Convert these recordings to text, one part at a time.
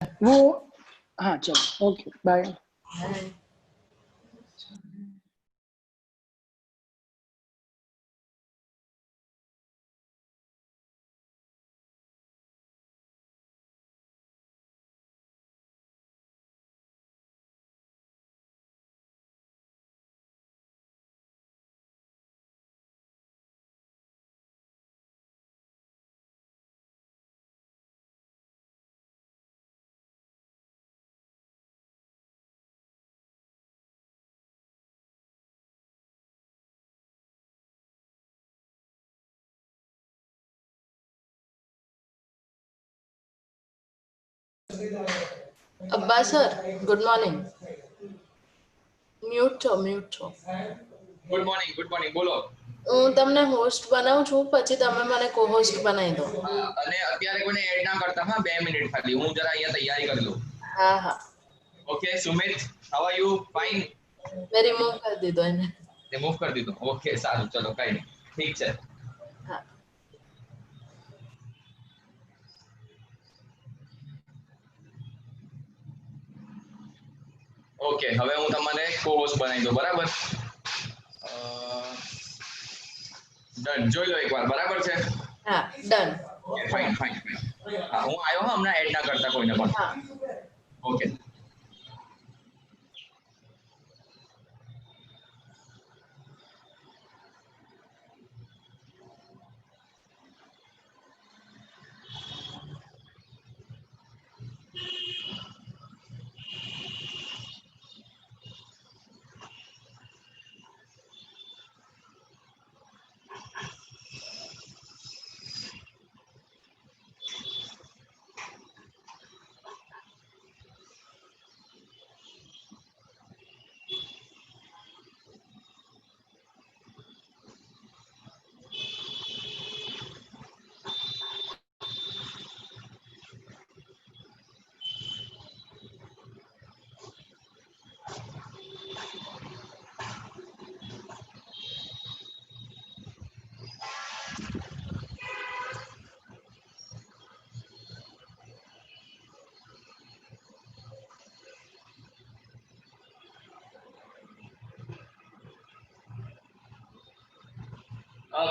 वो हाँ चलो ओके बाय। અબ્બા સર ગુડ મોર્નિંગ. મ્યુટ છો ગુડ મોર્નિંગ બોલો. હું તમને હોસ્ટ બનાવું છું, પછી તમે મને કો હોસ્ટ બનાવી દો. અને અત્યારે કોઈને એડ ના કરતા હા, 2 મિનિટ ખાલી હું જરા અહીંયા તૈયારી કરી લઉં. હા okay Sumit, how are you? Fine. મેં રિમૂવ કરી દીધો એને. રિમૂવ કરી દીધો. ઓકે સારું, ચલો કઈ નહીં, ઠીક છે. હા ઓકે હવે હું તમને કો-હોસ્ટ બનાવી દઉં, બરાબર? ડન, જોઈ લો એકવાર, બરાબર છે? હા ડન. ફાઇન. હા હું આવ્યો હા, હમણાં એડ ના કરતા કોઈને પણ. હા ઓકે.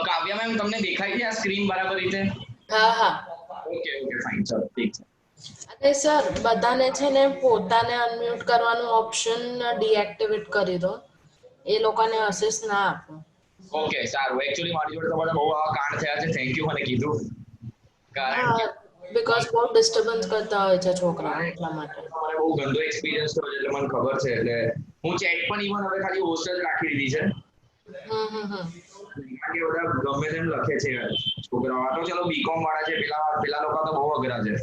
કાવ્યા મેમ, તમને દેખાય છે આ સ્ક્રીન બરાબર રીતે? હા ઓકે ફાઇન, ચલો ઠીક છે. અને સર બધાને છે ને પોતાને અનમ્યુટ કરવાનું ઓપ્શન ડીએક્ટિવેટ કરી દો, એ લોકોને અસેસ ના આપો. ઓકે સારું, એકચ્યુઅલી મારી જોડે તો બધા બહુ આવા કાંડ થયા છે, થેન્ક યુ મને કીધું. કારણ હા કે બીકોઝ બહુ ડિસ્ટર્બન્સ કરતા હોય છે છોકરાઓ, એટલા માટે. મને બહુ ગંદો એક્સપિરિયન્સ થયો છે એટલે મને ખબર છે, એટલે હું ચેટ પણ ઇવન હવે ખાલી હોસ્ટ જ રાખી દીધી છે. કે બધા ગમે તેમ લખે છે છોકરાઓ. આ તો ચલો બીકોમ વાળા છે, પેલા લોકો તો બહુ અઘરા છે,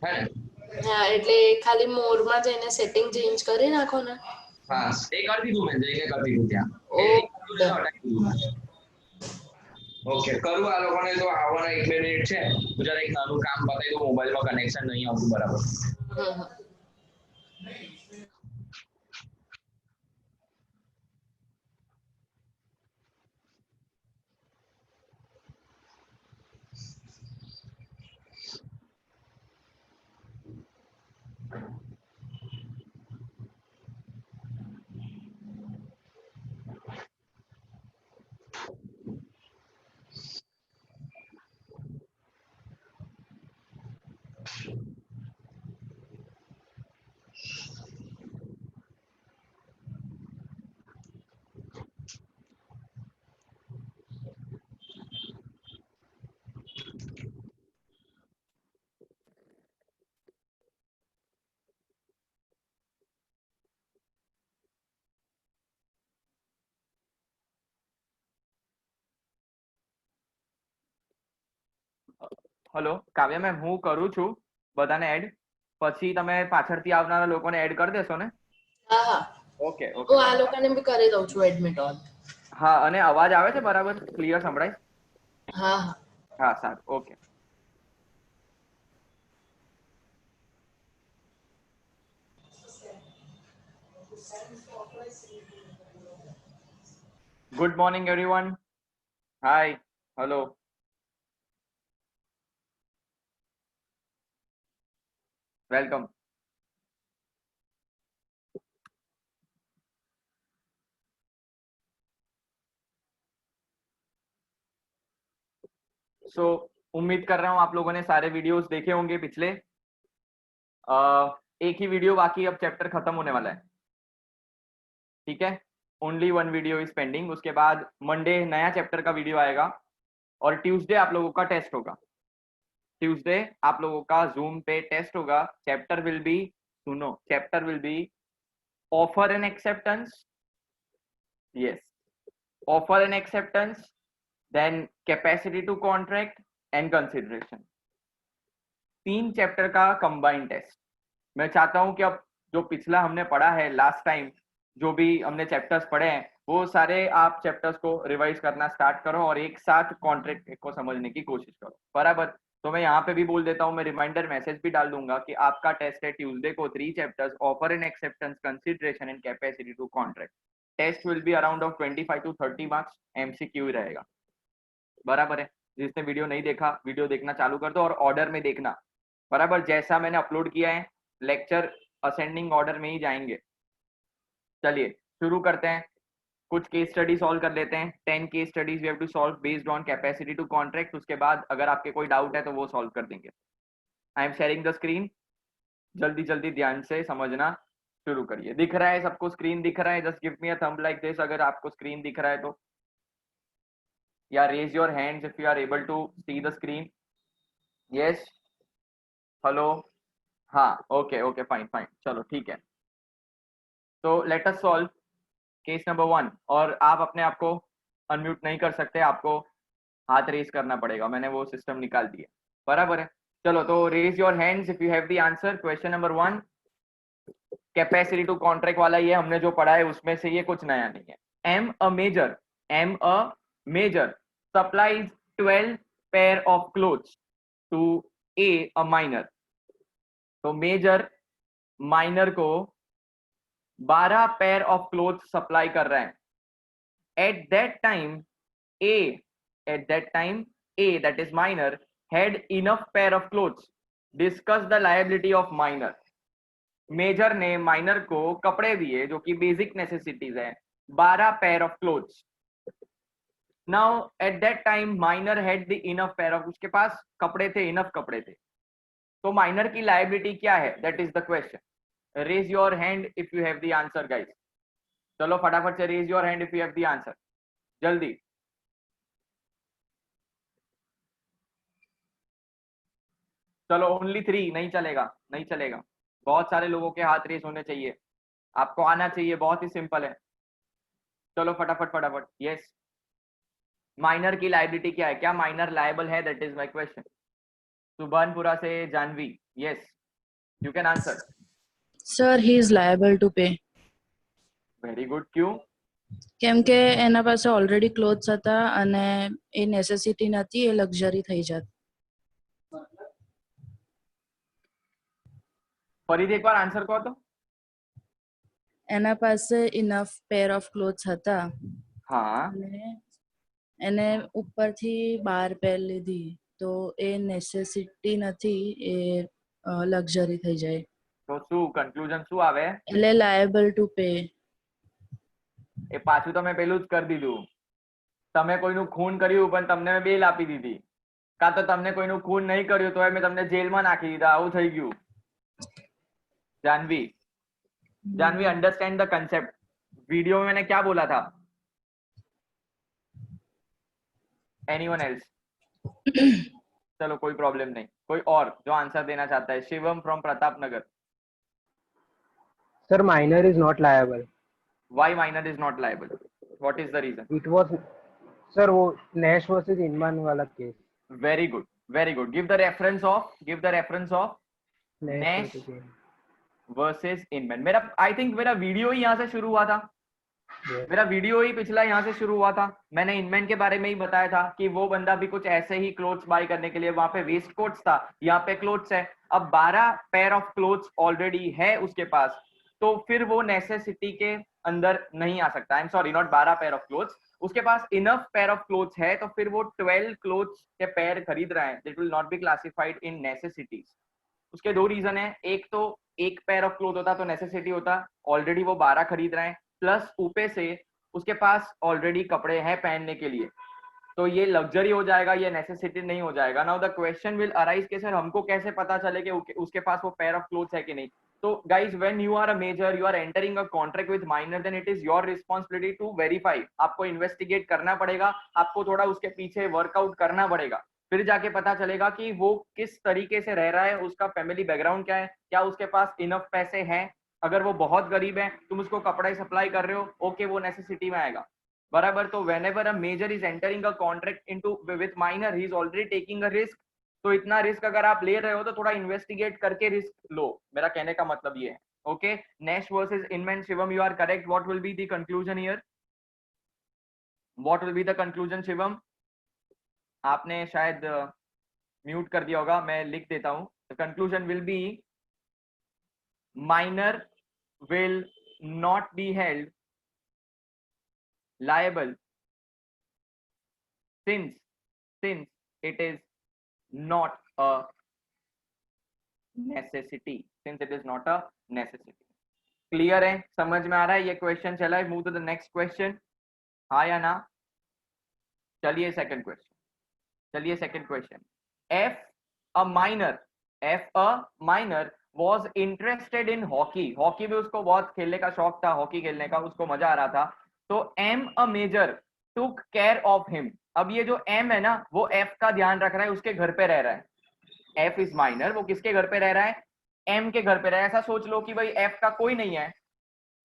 હે ને? હા એટલે ખાલી મોડમાં જઈને સેટિંગ ચેન્જ કરી નાખો ને. હા એ કરી દીધું મેં, જઈને કરી દીધું ત્યાં. ઓ ઓકે કરું આ લોકોને તો આવવાના 1-2 મિનિટ છે. હું જરા એક નાનું કામ બતાવી દઉં, મોબાઈલમાં કનેક્શન નહીં આવતું બરાબર. હલો કાવ્યા મેમ, હું કરું છું બધાને એડ, પછી તમે પાછળથી આવનારા લોકોને એડ કરી દેશો ને? હા ઓકે હું આ લોકોને બી કરી દઉં છું એડમિટ ઓન. હા, અને અવાજ આવે છે બરાબર, ક્લિયર સંભળાય? હા હા સારું, okay. Good morning everyone. Hi, hello. Welcome. So उम्मीद कर रहा हूं आप लोगों ने सारे वीडियोस देखे होंगे पिछले। एक ही वीडियो बाकी, अब चैप्टर खत्म होने वाला है, ठीक है। Only one video is pending, उसके बाद मंडे नया चैप्टर का वीडियो आएगा और ट्यूसडे आप लोगों का टेस्ट होगा। ट्यूसडे आप लोगों का जूम पे टेस्ट होगा। चैप्टर विल बी, सुनो, chapter will be offer and acceptance, yes, offer and acceptance, then capacity to contract and consideration. 3 chapter का कंबाइंड टेस्ट। मैं चाहता हूं कि अब जो पिछला हमने पढ़ा है लास्ट टाइम, जो भी हमने चैप्टर्स पढ़े हैं, वो सारे आप चैप्टर्स को रिवाइज करना स्टार्ट करो और एक साथ कॉन्ट्रैक्ट को समझने की कोशिश करो, बराबर। तो मैं यहाँ पे भी बोल देता हूँ, मैं रिमाइंडर मैसेज भी डाल दूंगा कि आपका टेस्ट है ट्यूसडे को 3 chapters, offer and acceptance, consideration and capacity to contract. Test will be around of 25 to 30 marks, MCQ ही रहेगा, बराबर है। जिसने वीडियो नहीं देखा, वीडियो देखना चालू कर दो और ऑर्डर में देखना, बराबर। जैसा मैंने अपलोड किया है लेक्चर असेंडिंग ऑर्डर में ही जाएंगे। चलिए शुरू करते हैं, कुछ केस स्टडी सॉल्व कर लेते हैं। 10 case studies we have to solve based on capacity to contract. उसके बाद अगर आपके कोई डाउट है तो वो सॉल्व कर देंगे। I am sharing the screen, जल्दी जल्दी ध्यान से समझना शुरू करिए। दिख रहा है सबको? स्क्रीन दिख रहा है? Just give me a thumb like this अगर आपको स्क्रीन दिख रहा है तो, या raise your hands if you are able to see the screen. Yes, hello, हाँ, ओके ओके, फाइन फाइन, चलो ठीक है। तो let us solve case number 1। और आप अपने आप को अनम्यूट नहीं कर सकते, आपको हाथ रेज करना पड़ेगा, मैंने वो सिस्टम निकाल दिया, बराबर है। चलो तो raise your hands if you have the answer. Question number 1 capacity to contract वाला, ये हमने जो पढ़ा है उसमें से ये कुछ नया नहीं है। M a major supplies 12 pair of clothes to A a minor. तो मेजर माइनर को 12 पेयर ऑफ क्लोथ सप्लाई कर रहे हैं। At that time A that is minor had enough pair of clothes. Discuss the liability of minor. Major ने minor को कपड़े दिए जो कि बेसिक नेसेसिटीज है, 12 pair of clothes. Now at that time minor had the enough pair of, उसके पास कपड़े थे, इनफ कपड़े थे। तो माइनर की लायबिलिटी क्या है, that is the question. Raise your hand if you have the answer guys. चलो फटाफट से raise your hand if you have the answer, जल्दी। चलो ओनली 3, नहीं चलेगा, नहीं चलेगा, बहुत सारे लोगों के हाथ रेस होने चाहिए, आपको आना चाहिए, बहुत ही सिंपल है। चलो फटाफट फटाफट। यस, माइनर की लायबिलिटी क्या है, क्या माइनर लायबल है, that is my question. Subhanpura से Janvi, yes you can answer. Sir, he is liable to pay. Very good, ક્યું? કેમ કે એના પાસે ઓલરેડી ક્લોથ્સ હતા અને એ નેસેસિટી નથી, એ લક્ઝરી થઈ જાત. ફરીથી એકવાર આન્સર કહો તો. એના પાસે ઇનફ પેર ઓફ ક્લોથ્સ હતા હા, અને એને ઉપરથી 12 પેર લીધી તો એ નેસેસિટી નથી, એ લક્ઝરી થઈ જાય તો શું કન્ક્લુઝન શું આવે? એટલે લાયબલ ટુ પે. એ પાછું તમે પેલું જ કરી દીધું. તમે કોઈનું ખૂન કર્યું પણ તમને બેલ આપી દીધી, કાં તો તમને કોઈનું ખૂન નહીં કર્યું તો મેં તમને જેલમાં નાખી દીધા, આવું થઈ ગયું. Janvi, Janvi understand the concept. Video में मैंने क्या बोला था? Anyone else? चलो कोई प्रॉब्लम नहीं, कोई और जो आंसर देना चाहता है? Shivam from Pratap Nagar. Sir, minor is not liable. Why minor is not liable? What is the reason? It was, sir, वो Nash versus Inman वाला case. Very good, very good. Give the reference of Nash versus Inman. मेरा I think मेरा video ही यहाँ से शुरू हुआ था, मेरा वीडियो ही पिछला यहाँ से शुरू हुआ था। मैंने इनमैन के बारे में ही बताया था कि वो बंदा भी कुछ ऐसे ही क्लोथ्स बाय करने के लिए, वहां पे वेस्ट कोट्स था, यहाँ पे क्लोथ्स है। अब 12 पेयर ऑफ क्लोथ्स ऑलरेडी है उसके पास, तो फिर वो नेसेसिटी के अंदर नहीं आ सकता। I am sorry, not 12 pair of clothes, उसके पास इनफ पेयर ऑफ क्लोथ्स है, तो फिर वो 12 क्लोथ्स के पेयर खरीद रहे हैं, it will not be classified in necessities. उसके दो रीजन है, एक तो एक पेयर ऑफ क्लोथ होता तो नेसेसिटी होता, ऑलरेडी वो 12 खरीद रहे हैं, प्लस ऊपर से उसके पास ऑलरेडी कपड़े हैं पहनने के लिए, तो ये लग्जरी हो जाएगा, ये नेसेसिटी नहीं हो जाएगा। Now the question will arise कि सर हमको कैसे पता चले कि उसके पास वो पेयर ऑफ क्लोथ्स है कि नहीं। तो guys when you are a major, you are entering a contract with minor, then it is your responsibility to verify. आपको इन्वेस्टिगेट करना पड़ेगा, आपको थोड़ा उसके पीछे वर्कआउट करना पड़ेगा, फिर जाके पता चलेगा कि वो किस तरीके से रह रहा है, उसका फैमिली बैकग्राउंड क्या है, क्या उसके पास इनफ पैसे हैं। अगर वो बहुत गरीब है, तुम उसको कपड़े सप्लाई कर रहे हो, ओके वो नेसेसिटी में आएगा, बराबर। तो whenever a major is entering a contract into with minor, he is already taking a risk। तो इतना रिस्क अगर आप ले रहे हो तो थोड़ा इन्वेस्टिगेट करके रिस्क लो, मेरा कहने का मतलब ये है। Okay, Nash versus Inman, Shivam you are correct. What will be the conclusion here? What will be the conclusion Shivam? आपने शायद म्यूट कर दिया होगा, मैं लिख देता हूं। The conclusion will be minor will not be held liable since it is not a necessity, since it is not a necessity। Clear है, समझ में आ रहा है? ये क्वेश्चन चला है, move to the next question, हाँ या ना? चलिए second question. F a minor was interested in hockey। Hockey भी उसको बहुत खेलने का शौक था, हॉकी खेलने का उसको मजा आ रहा था। तो M a major took care of him। अब ये जो M है ना, वो F का ध्यान रख रहा है, उसके घर पे रह रहा है। F is minor, वो किसके घर पे रह रहा है? M के घर पे रह रहा है। ऐसा सोच लो कि भाई F का कोई नहीं है,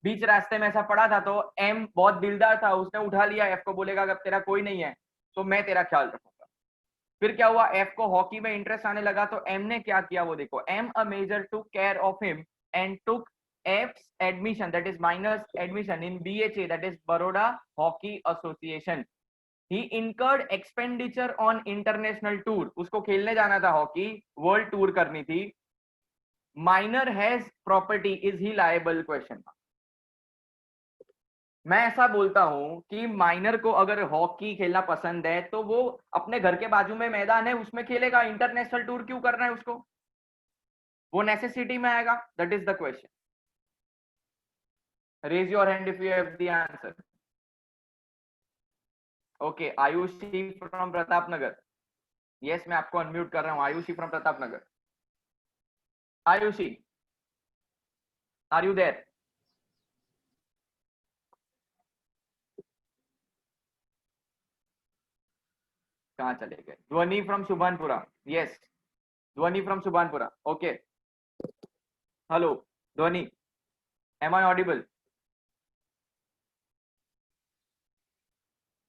बीच रास्ते में ऐसा पड़ा था, तो M बहुत दिलदार था, उसने उठा लिया, F को बोलेगा अगर तेरा कोई नहीं है तो मैं तेरा ख्याल रखूंगा। फिर क्या हुआ, एफ को हॉकी में इंटरेस्ट आने लगा, तो एम ने क्या किया वो देखो, M a major took care of him and took F's admission, that is minor's admission in BHA, that is Baroda hockey association. He incurred expenditure on international tour, उसको खेलने जाना था हॉकी, वर्ल्ड टूर करनी थी। Minor has property, is he liable? Question. मैं ऐसा बोलता हूं कि माइनर को अगर हॉकी खेलना पसंद है तो वो अपने घर के बाजू में मैदान है उसमें खेलेगा, इंटरनेशनल टूर क्यों करना है उसको? वो नेसेसिटी में आएगा? That is the question. Raise your hand if you have the answer. Okay, Ayushi from Pratap Nagar. Yes, मैं आपको अनम्यूट कर रहा हूं। Ayushi from Pratap Nagar. Ayushi, are you there? कहाँ चले गए? Dhwani from Subhanpura. Yes, Dhwani from Subhanpura. Okay, hello Dhwani, am I audible?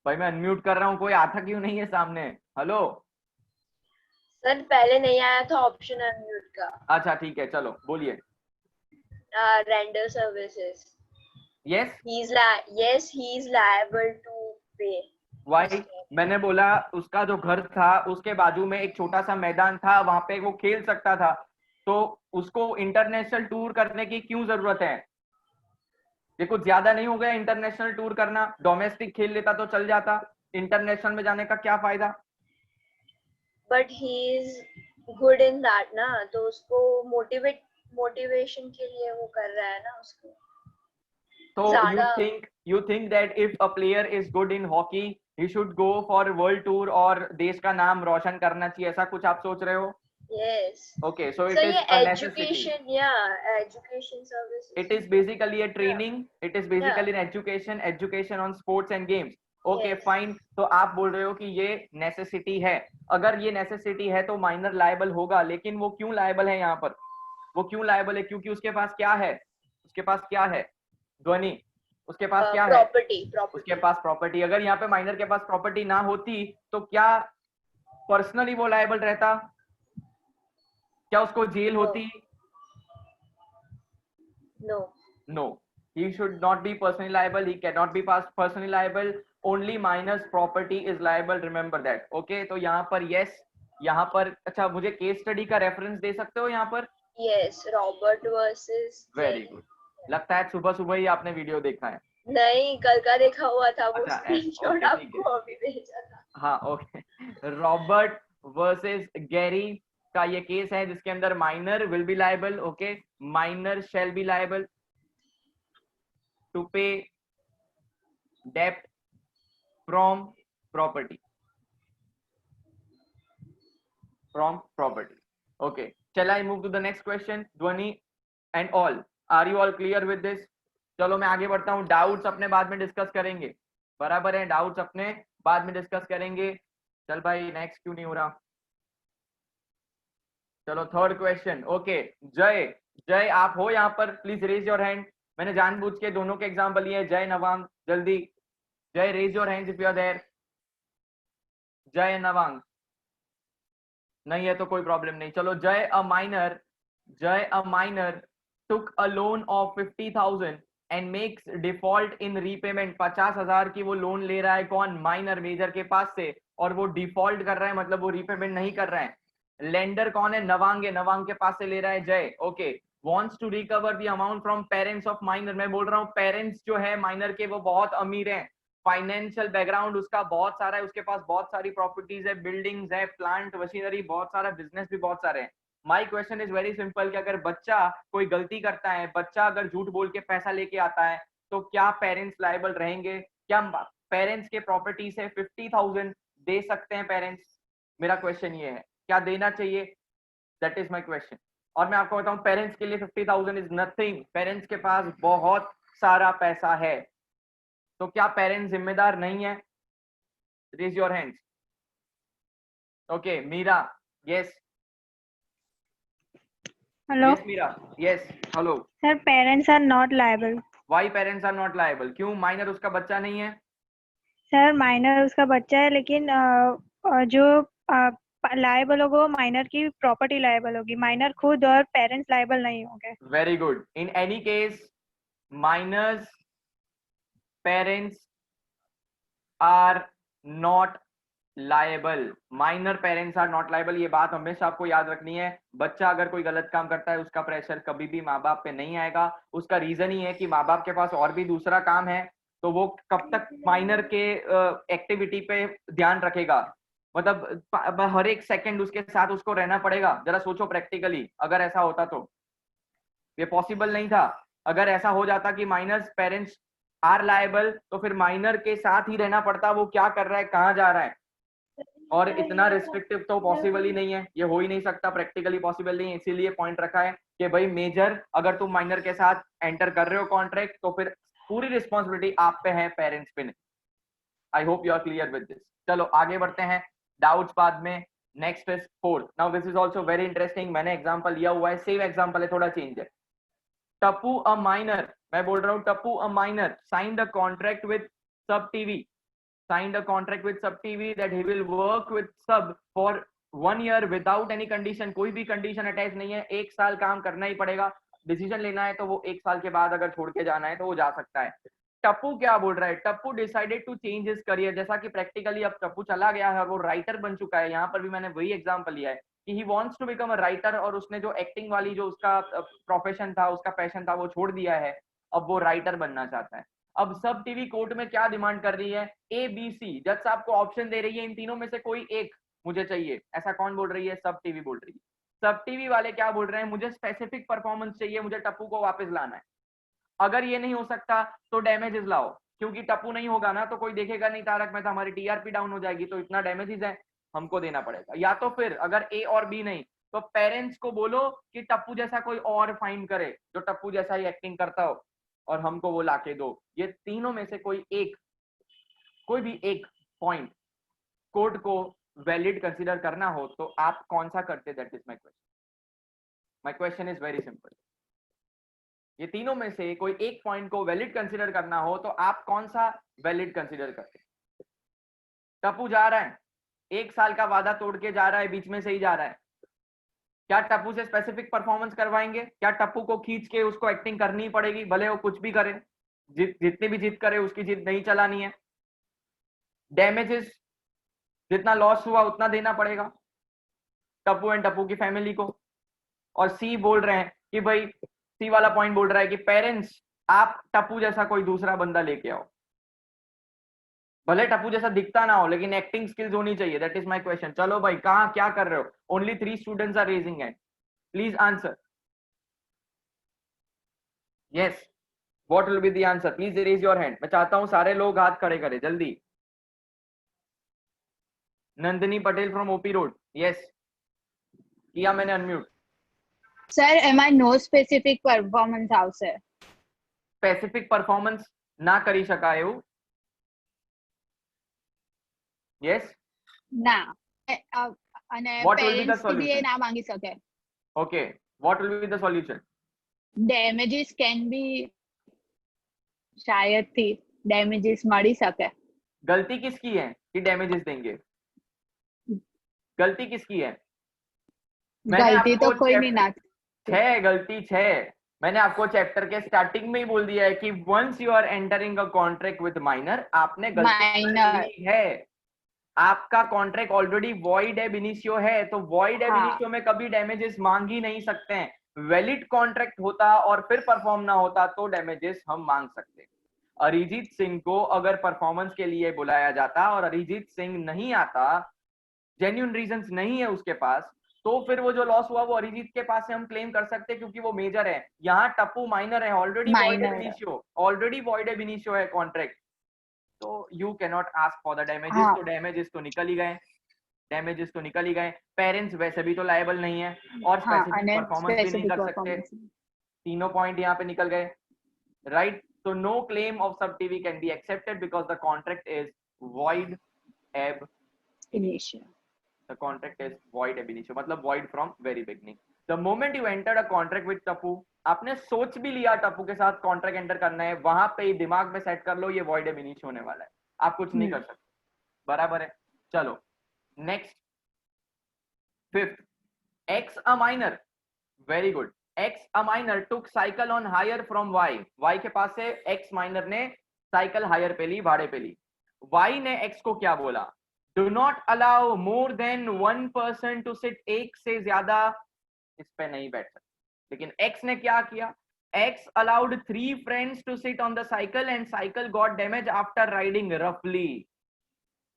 भाई मैं अनम्यूट कर रहा हूँ, कोई आता क्यों नहीं है सामने? हेलो सर, पहले नहीं आया था ऑप्शन अनम्यूट का। अच्छा ठीक है, चलो बोलिए। Render services. Yes, he is liable to pay। Why? मैंने बोला उसका जो घर था उसके बाजू में एक छोटा सा मैदान था, वहां पे वो खेल सकता था, तो उसको इंटरनेशनल टूर करने की क्यों जरूरत है? ये कुछ ज्यादा नहीं हो गया इंटरनेशनल टूर करना? डोमेस्टिक खेल लेता तो चल जाता, इंटरनेशनल में जाने का क्या फायदा? But he is good in that ना, तो उसको मोटिवेशन के लिए वो कर रहा है ना उसको। तो you think that if a player is good in hockey he should go for world tour और देश का नाम रोशन करना चाहिए, ऐसा कुछ आप सोच रहे हो? Yes। Okay, so it So is ये a education, necessity। education services। It is basically a training, it is basically Yeah। an education on sports and games। Okay, Yes। fine। तो आप बोल रहे हो कि ये नेसेसिटी है। अगर ये नेसेसिटी है तो माइनर लायबल होगा, लेकिन वो क्यों लायबल है यहाँ पर? वो क्यों लायबल है? क्योंकि उसके पास क्या है? उसके पास क्या है ध्वनि? उसके पास क्या है? उसके पास प्रॉपर्टी। अगर यहाँ पे माइनर के पास प्रॉपर्टी ना होती तो क्या पर्सनली वो लायबल रहता? क्या उसको जेल होती? No, he should not be personally liable, he cannot be personally liable, only minor's property is liable, remember that। Okay, तो यहाँ पर yes, यहाँ पर अच्छा मुझे केस स्टडी का रेफरेंस दे सकते हो यहाँ पर? Yes, Robert versus. Very good, लगता है सुबह सुबह ही आपने वीडियो देखा है। नहीं, कल का देखा हुआ था, वो अच्छा, स्क्रीनशॉट आपको अभी भेजा था। हाँ ओके, रॉबर्ट वर्सेस गैरी का ये केस है जिसके अंदर minor will be liable, okay, minor shall be liable to pay डेप्ट from property, okay. Shall I move to the next question? Dhwani and all, are you all clear with this? चलो मैं आगे बढ़ता हूँ, doubts अपने बाद में discuss करेंगे, बराबर है, डाउट्स अपने बाद में डिस्कस करेंगे। चल भाई नेक्स्ट क्यों नहीं हो रहा, चलो थर्ड क्वेश्चन, ओके। जय, जय आप हो यहाँ पर, प्लीज रेज योर हैंड। मैंने जानबूझ के दोनों के एग्जाम्पल लिए, जय नवांग, जल्दी Jay raise your hands if you are there. Jay Nawang नहीं है तो कोई प्रॉब्लम नहीं, चलो। जय अ minor took a loan of 50,000 and makes default in repayment. 50,000 की वो लोन ले रहा है, कौन? माइनर, मेजर के पास से, और वो डिफॉल्ट कर रहा है, मतलब वो रीपेमेंट नहीं कर रहा है। लेंडर कौन है? नवांग है, नवांग के पास से ले रहा है Jay, okay. Wants to recover the amount from parents of minor. मैं बोल रहा हूँ पेरेंट्स जो है माइनर के वो बहुत अमीर हैं, फाइनेंशियल बैकग्राउंड उसका बहुत सारा है, उसके पास बहुत सारी प्रॉपर्टीज है, बिल्डिंग्स है, प्लांट मशीनरी, बहुत सारा बिजनेस भी बहुत सारे हैं। My question is very simple कि अगर बच्चा कोई गलती करता है, बच्चा अगर झूठ बोल के पैसा लेके आता है, तो क्या पेरेंट्स लायबल रहेंगे? क्या पेरेंट्स के प्रॉपर्टी से 50,000 दे सकते हैं पेरेंट्स? मेरा क्वेश्चन ये है, क्या देना चाहिए? That is my question. और मैं आपको बताऊं, पेरेंट्स के लिए 50,000 इज नथिंग, पेरेंट्स के पास बहुत सारा पैसा है, तो क्या पेरेंट्स जिम्मेदार नहीं है? Raise your hands. Okay, Meera, yes Hello, yes Meera, yes, hello. sir. Parents are not liable. Why parents are not liable? क्यों? माइनर उसका बच्चा नहीं है? सर माइनर उसका बच्चा है, लेकिन जो लायबल होगा वो माइनर की प्रॉपर्टी लायबल होगी, माइनर खुद और पेरेंट्स लायबल नहीं होंगे। Very good. In any case minors parents are not liable, minor parents are not liable, ये बात हमेशा आपको याद रखनी है। बच्चा अगर कोई गलत काम करता है, उसका प्रेशर कभी भी माँ बाप पे नहीं आएगा। उसका रीजन ही है कि माँ बाप के पास और भी दूसरा काम है, तो वो कब तक माइनर के एक्टिविटी पे ध्यान रखेगा? मतलब हर एक सेकंड उसके साथ उसको रहना पड़ेगा। जरा सोचो प्रैक्टिकली, अगर ऐसा होता तो ये पॉसिबल नहीं था। अगर ऐसा हो जाता कि माइनर्स पेरेंट्स आर लायबल, तो फिर माइनर के साथ ही रहना पड़ता, वो क्या कर रहा है, कहाँ जा रहा है। और इतना रिस्ट्रिक्टिव तो पॉसिबल ही नहीं है, ये हो ही नहीं सकता, प्रैक्टिकली पॉसिबल नहीं है। इसीलिए पॉइंट रखा है कि भाई मेजर, अगर तुम माइनर के साथ एंटर कर रहे हो कॉन्ट्रैक्ट, तो फिर पूरी रिस्पॉन्सिबिलिटी आप पे है, पेरेंट्स पे नहीं। I hope you are clear with this. चलो आगे बढ़ते हैं, डाउट्स बाद में। Next is fourth. Now this is also very interesting, मैंने एग्जाम्पल लिया हुआ है, सेम एग्जाम्पल है, थोड़ा चेंज है। टप्पू अ माइनर, मैं बोल रहा हूँ Tappu a minor signed a contract with सब TV, signed a contract with Sub TV that he will work with Sub for 1 year without any condition। कोई भी कंडीशन अटैच नहीं है, 1 साल काम करना ही पड़ेगा। डिसीजन लेना है तो वो 1 साल के बाद अगर छोड़ के जाना है तो वो जा सकता है। टप्पू क्या बोल रहा है? Tappu decided to change his career. जैसा कि प्रैक्टिकली अब टप्पू चला गया है, वो राइटर बन चुका है। यहाँ पर भी मैंने वही एग्जाम्पल लिया है कि he wants to become a writer, और उसने जो एक्टिंग वाली जो उसका प्रोफेशन था, उसका पैशन था, वो छोड़ दिया है, अब वो राइटर बनना चाहता है। अब सब टीवी कोर्ट में क्या डिमांड कर रही है? A B C. जज साहब को ऑप्शन दे रही है, इन तीनों में से कोई एक मुझे चाहिए। ऐसा कौन बोल रही है? सब टीवी बोल रही है। सब टीवी वाले क्या बोल रहे हैं? मुझे स्पेसिफिक परफॉर्मेंस चाहिए, मुझे टप्पू को वापस लाना है। अगर ये नहीं हो सकता तो डैमेजेस लाओ, क्योंकि टप्पू नहीं होगा ना तो कोई देखेगा नहीं तारक मेहता, हमारी टीआरपी डाउन हो जाएगी, तो इतना डैमेजेस है, हमको देना पड़ेगा। या तो फिर अगर ए और बी नहीं, तो पेरेंट्स को बोलो कि टप्पू जैसा कोई और फाइंड करे जो टप्पू जैसा ही एक्टिंग करता हो, और हमको वो लाके दो। ये तीनों में से कोई भी एक पॉइंट कोर्ट को वैलिड कंसीडर करना हो तो आप कौन सा करते? That is my question. My question is very simple. ये तीनों में से कोई एक पॉइंट को वैलिड कंसीडर करना हो तो आप कौन सा वैलिड कंसीडर करते? टप्पू जा रहा है, 1 साल का वादा तोड़ के जा रहा है, बीच में से ही जा रहा है, क्या टप्पू से स्पेसिफिक परफॉर्मेंस करवाएंगे? क्या टप्पू को खींच के उसको एक्टिंग करनी पड़ेगी, भले वो कुछ भी करे, जितनी भी जिद करे उसकी जिद नहीं चलानी है? डैमेजेस जितना लॉस हुआ उतना देना पड़ेगा टप्पू एंड टप्पू की फैमिली को। और सी बोल रहे हैं कि भाई, सी वाला पॉइंट बोल रहा है कि पेरेंट्स, आप टप्पू जैसा कोई दूसरा बंदा लेके आओ। भले टप्पू जैसा दिखता ना हो लेकिन एक्टिंग स्किल्स होनी चाहिए, दैट इज माय क्वेश्चन। चलो भाई कहाँ क्या कर रहे हो? Only 3 students are raising hand, please answer. Yes, what will be the answer? Please raise your hand. मैं चाहता हूं सारे लोग हाथ खड़े करें जल्दी। Nandini Patel from OP road, yes किया मैंने अनम्यूट। સર એમાં નો સ્પેસિફિક પરફોર્મન્સ આવશે. સ્પેસિફિક પરફોર્મન્સ ના કરી શકાય એવું? યસ, ના અને What will be the parents થી બી એ solution? ના માંગી શકે. Okay, what will be the solution? Damages can be શાયદથી ડેમેજીસ મળી શકે. गलती किसकी है कि डैमेजेस देंगे? गलती किसकी है? ગલતી તો आपको કોઈની ના. है, गलती है। मैंने आपको चैप्टर के स्टार्टिंग में ही बोल दिया है कि once you are entering a contract with minor, आपने गलती Minor. की है। आपका contract already void ab initio है, तो वॉइड एब हाँ। इनिशियो में कभी डैमेजेस मांग ही नहीं सकते हैं। वैलिड कॉन्ट्रैक्ट होता और फिर परफॉर्म ना होता तो डैमेजेस हम मांग सकते। अरिजीत सिंह को अगर परफॉर्मेंस के लिए बुलाया जाता और अरिजीत सिंह नहीं आता, जेन्युइन रीजंस नहीं है उसके पास, तो फिर वो जो लॉस हुआ वो अरिजीत के पास से हम क्लेम कर सकते हैं क्योंकि वो मेजर है। यहाँ टप्पू माइनर है, ऑलरेडी वॉइड एब Minor है। Initio, already void ab initio है कॉन्ट्रैक्ट, तो you can not ask for the damages. हाँ। तो डैमेजेस तो निकल ही गए, डैमेजेस तो निकल ही गए। पेरेंट्स वैसे भी तो लायबल नहीं है और हाँ स्पेसिफिक અને परफॉर्मेंस भी नहीं સ્પેસિફિક कर सकते। પરફોર્મન્સ. तीनों पॉइंट यहाँ पे निकल गए, right? So no claim of sub TV can be accepted because the contract is void ab initial. the contract is void ab initio, मतलब void from very beginning. The moment you entered a contract with Tappu, आपने सोच भी लिया टप्पू के साथ contract enter करना है, वहां पे ही दिमाग में सेट कर लो ये void ab initio होने वाला है, आप कुछ नहीं कर सकते। बराबर है? चलो next, fifth, x a minor, very good. x a minor took cycle on hire from y, y के पास से x minor ने साइकिल हायर पे ली, भाड़े पे ली। y ने x को क्या बोला? Do not allow more than 1 person to sit, एक से ज्यादा इस पे नहीं बैठ सकते। लेकिन x ने क्या किया? x allowed 3 friends to sit on the cycle and cycle got damaged after riding roughly.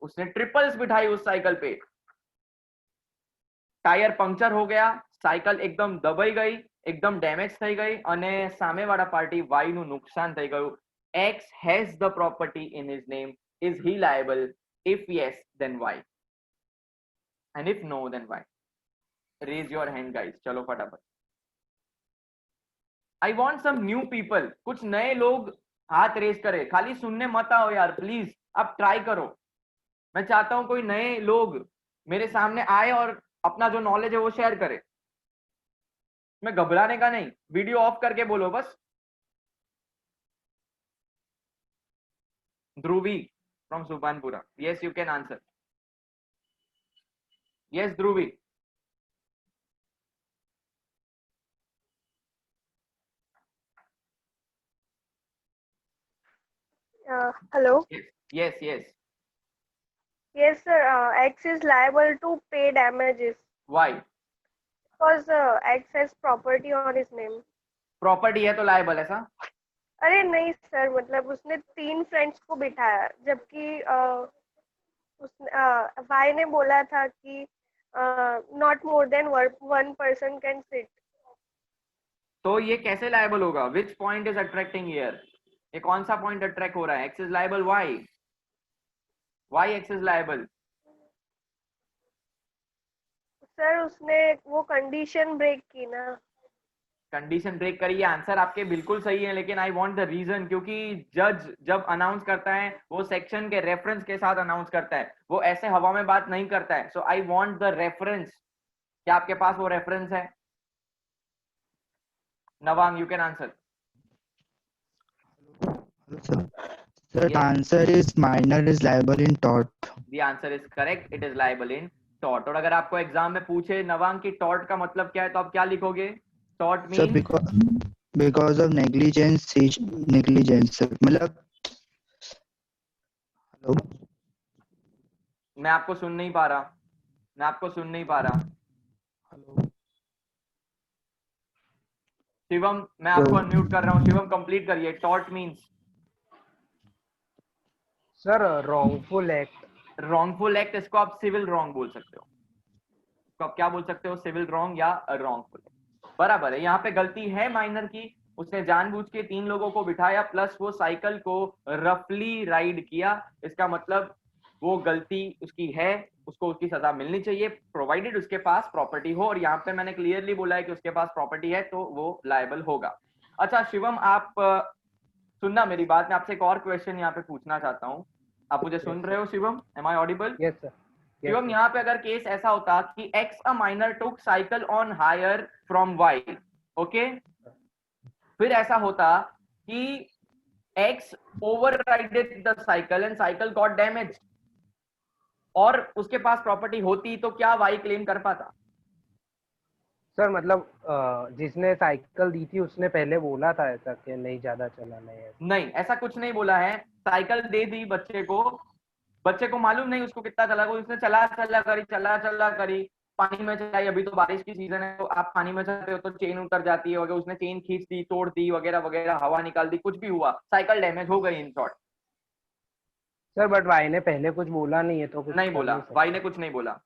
उसने ट्रिपल्स बिठाई उस साइकिल पे, टायर पंक्चर हो गया, સાયકલ એકદમ દબાઈ ગઈ, એકદમ ડેમેજ થઈ ગઈ અને સામેવાળા પાર્ટી y નું નુકસાન થઈ ગયું. x has the property in his name. Is he liable? If yes, then why? And if no, then why? Raise your hand guys, चलो फटाफट। I want some new people, कुछ नए लोग हाथ रेज करें, खाली सुनने मत आओ यार प्लीज, आप ट्राई करो। मैं चाहता हूं कोई नए लोग मेरे सामने आए और अपना जो नॉलेज है वो शेयर करे। मैं घबराने का नहीं, वीडियो ऑफ करके बोलो बस। Dhruvi from Subhanpura, yes you can answer. Yes Dhruvi. Hello. Yes, yes. Yes, sir. X is liable to pay damages Why? because X has property on his name. Property है तो लायबल ऐसा? अरे नहीं सर, मतलब उसने 3 फ्रेंड्स को बिठाया जबकि वाई ने बोला था कि not more than 1 person can sit. तो ये कैसे लायबल होगा? Which point is attracting here? ये कौन सा पॉइंट अट्रैक्ट हो रहा है? X is liable, why X is liable? Sir उसने वो कंडीशन ब्रेक की ना। कंडीशन ब्रेक करी, ये आंसर आपके बिल्कुल सही है, लेकिन आई वांट द रीजन, क्योंकि जज जब अनाउंस करता है वो सेक्शन के रेफरेंस के साथ अनाउंस करता है, वो ऐसे हवा में बात नहीं करता है। So I want the reference. क्या आपके पास वो रेफरेंस है? Nawang, you can answer. Sir, the answer is minor is liable in tort. The answer is correct. It is liable in tort. और अगर आपको एग्जाम में पूछे नवांग की tort का मतलब क्या है, तो आप क्या लिखोगे? Tort Sir, means because of negligence, मतलब हेलो, मैं आपको सुन नहीं पा रहा, हेलो शिवम, मैं आपको अनम्यूट कर रहा हूँ। शिवम कंप्लीट करिए। Tort means sir wrongful act। Wrongful act, इसको आप सिविल रॉन्ग बोल सकते हो, इसको आप क्या बोल सकते हो, सिविल रॉन्ग या रॉन्गफुल। बराबर है, यहाँ पे गलती है माइनर की, उसने जानबूझ के 3 लोगों को बिठाया प्लस वो साइकिल को रफली राइड किया, इसका मतलब वो गलती उसकी है, उसको उसकी सजा मिलनी चाहिए प्रोवाइडेड उसके पास प्रॉपर्टी हो, और यहाँ पे मैंने क्लियरली बोला है कि उसके पास प्रॉपर्टी है तो वो लायबल होगा। अच्छा शिवम, आप सुनना मेरी बात, मैं आपसे एक और क्वेश्चन यहाँ पे पूछना चाहता हूँ, आप मुझे सुन रहे हो Shivam? Am I audible? Yes sir. Shivam, यहाँ पे अगर केस ऐसा होता कि X a minor took cycle on hire from Y, okay, फिर ऐसा होता कि X overrided the cycle and cycle got damage, और उसके पास प्रॉपर्टी होती तो क्या वाई क्लेम कर पाता? सर मतलब जिसने साइकिल दी थी उसने पहले बोला था ऐसा कि नहीं ज्यादा चलाना है। नहीं, ऐसा कुछ नहीं बोला है, साइकिल दे दी बच्चे को मालूम नहीं उसको कितना चला, उसने चला करी, पानी में चलाई, अभी तो बारिश की सीजन है तो आप पानी में चलते हो तो चेन उतर जाती है, वगैरह उसने चेन खींच दी, तोड़ दी वगैरह वगैरह, हवा निकाल दी, कुछ भी हुआ, साइकिल डैमेज हो गई in short. Sir but why ने पहले कुछ बोला नहीं है तो कुछ नहीं कर बोला, सकता। वाई ने कुछ नहीं बोला,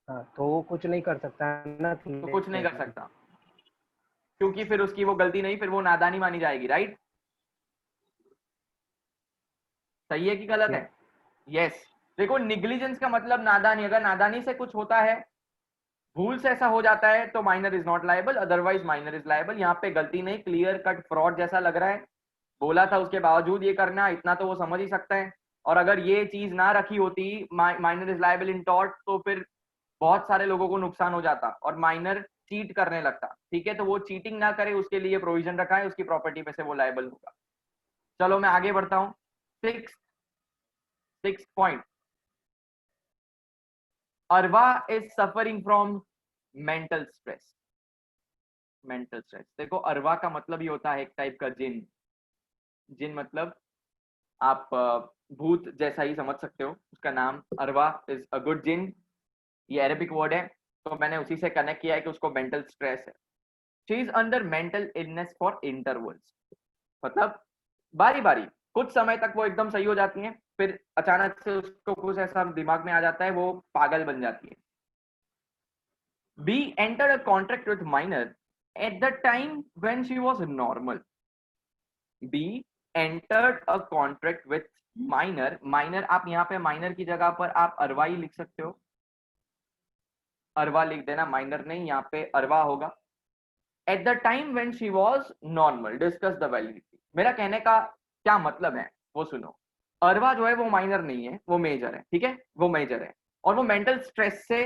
हाँ तो वो कुछ नहीं कर सकता ना, तो कुछ नहीं कर सकता, क्योंकि फिर उसकी वो गलती नहीं, फिर वो नादानी मानी जाएगी, राइट? सही है कि गलत है? यस। देखो निग्लिजेंस का मतलब नादानी, अगर नादानी से कुछ होता है, भूल से ऐसा हो जाता है तो minor is not liable, otherwise minor is liable. यहाँ पे गलती नहीं, क्लियर कट फ्रॉड जैसा लग रहा है, बोला था उसके बावजूद ये करना, इतना तो वो समझ ही सकता है, और अगर ये चीज ना रखी होती minor is liable in tort तो फिर बहुत सारे लोगों को नुकसान हो जाता और माइनर चीट करने लगता, ठीक है? तो वो चीटिंग ना करे उसके लिए प्रोविजन रखा है, उसकी प्रॉपर्टी में से वो लायबल होगा। चलो मैं आगे बढ़ता हूँ। Six point, Arva is suffering from mental stress. Mental stress, देखो अरवा का मतलब ही होता है एक टाइप का जिन। जिन मतलब आप भूत जैसा ही समझ सकते हो, उसका नाम अरवा इज अ गुड जिन, ये अरेबिक वर्ड है, तो मैंने उसी से कनेक्ट किया है कि उसको मेंटल स्ट्रेस है। She is under mental illness for intervals, मतलब बारी बारी, कुछ समय तक वो एकदम सही हो जाती हैं, फिर अचानक से उसको कुछ ऐसा दिमाग में आ जाता है, वो पागल बन जाती है। Be entered a contract with minor at the time when she was normal. Be entered a contract with minor, minor आप यहाँ पे माइनर की जगह पर आप अरवा ही लिख सकते हो, अरवा लिख देना, माइनर नहीं, यहाँ पे अरवा होगा। At the time when she was normal discuss the validity. मेरा कहने का क्या मतलब है वो सुनो, अरवा जो है वो माइनर नहीं है, वो मेजर है, ठीक है? वो मेजर है और वो मेंटल स्ट्रेस से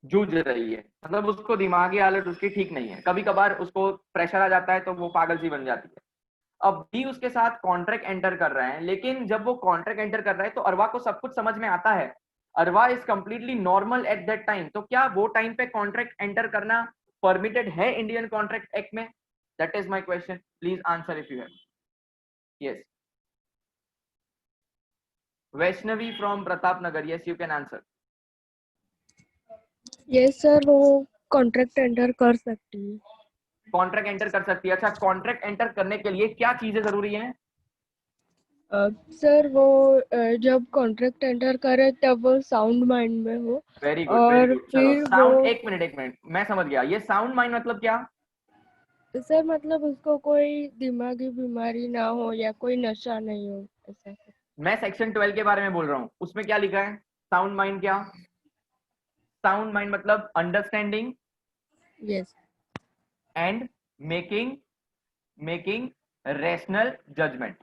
जूझ रही है, मतलब उसको दिमागी हालत उसकी ठीक नहीं है, कभी कभार उसको प्रेशर आ जाता है तो वो पागल सी बन जाती है। अब भी उसके साथ कॉन्ट्रैक्ट एंटर कर रहे हैं, लेकिन जब वो कॉन्ट्रैक्ट एंटर कर रहा है तो अरवा को सब कुछ समझ में आता है, Arva is completely normal at that time, तो क्या वो टाइम पे कॉन्ट्रैक्ट एंटर करना परमिटेड है इंडियन कॉन्ट्रैक्ट एक्ट में? That is my question, please answer if you have. Yes, Vaishnavi from Pratap Nagar, yes you can answer. Yes sir, वो कॉन्ट्रैक्ट एंटर कर सकती है। कॉन्ट्रैक्ट एंटर कर सकती है। अच्छा, कॉन्ट्रैक्ट एंटर करने के लिए क्या चीजें जरूरी हैं? सर वो जब कॉन्ट्रैक्ट एंटर करे तब वो साउंड माइंड में हो। वेरी गुड, वेरी और गुड। चलो फिर साउंड, वो एक मिनट, मैं समझ गया, ये साउंड माइंड मतलब क्या? सर मतलब उसको कोई दिमागी बीमारी ना हो या कोई नशा नहीं हो, ऐसा। मैं सेक्शन 12 के बारे में बोल रहा हूँ, उसमें क्या लिखा है? साउंड माइंड क्या? साउंड माइंड मतलब understanding yes and making rational judgement,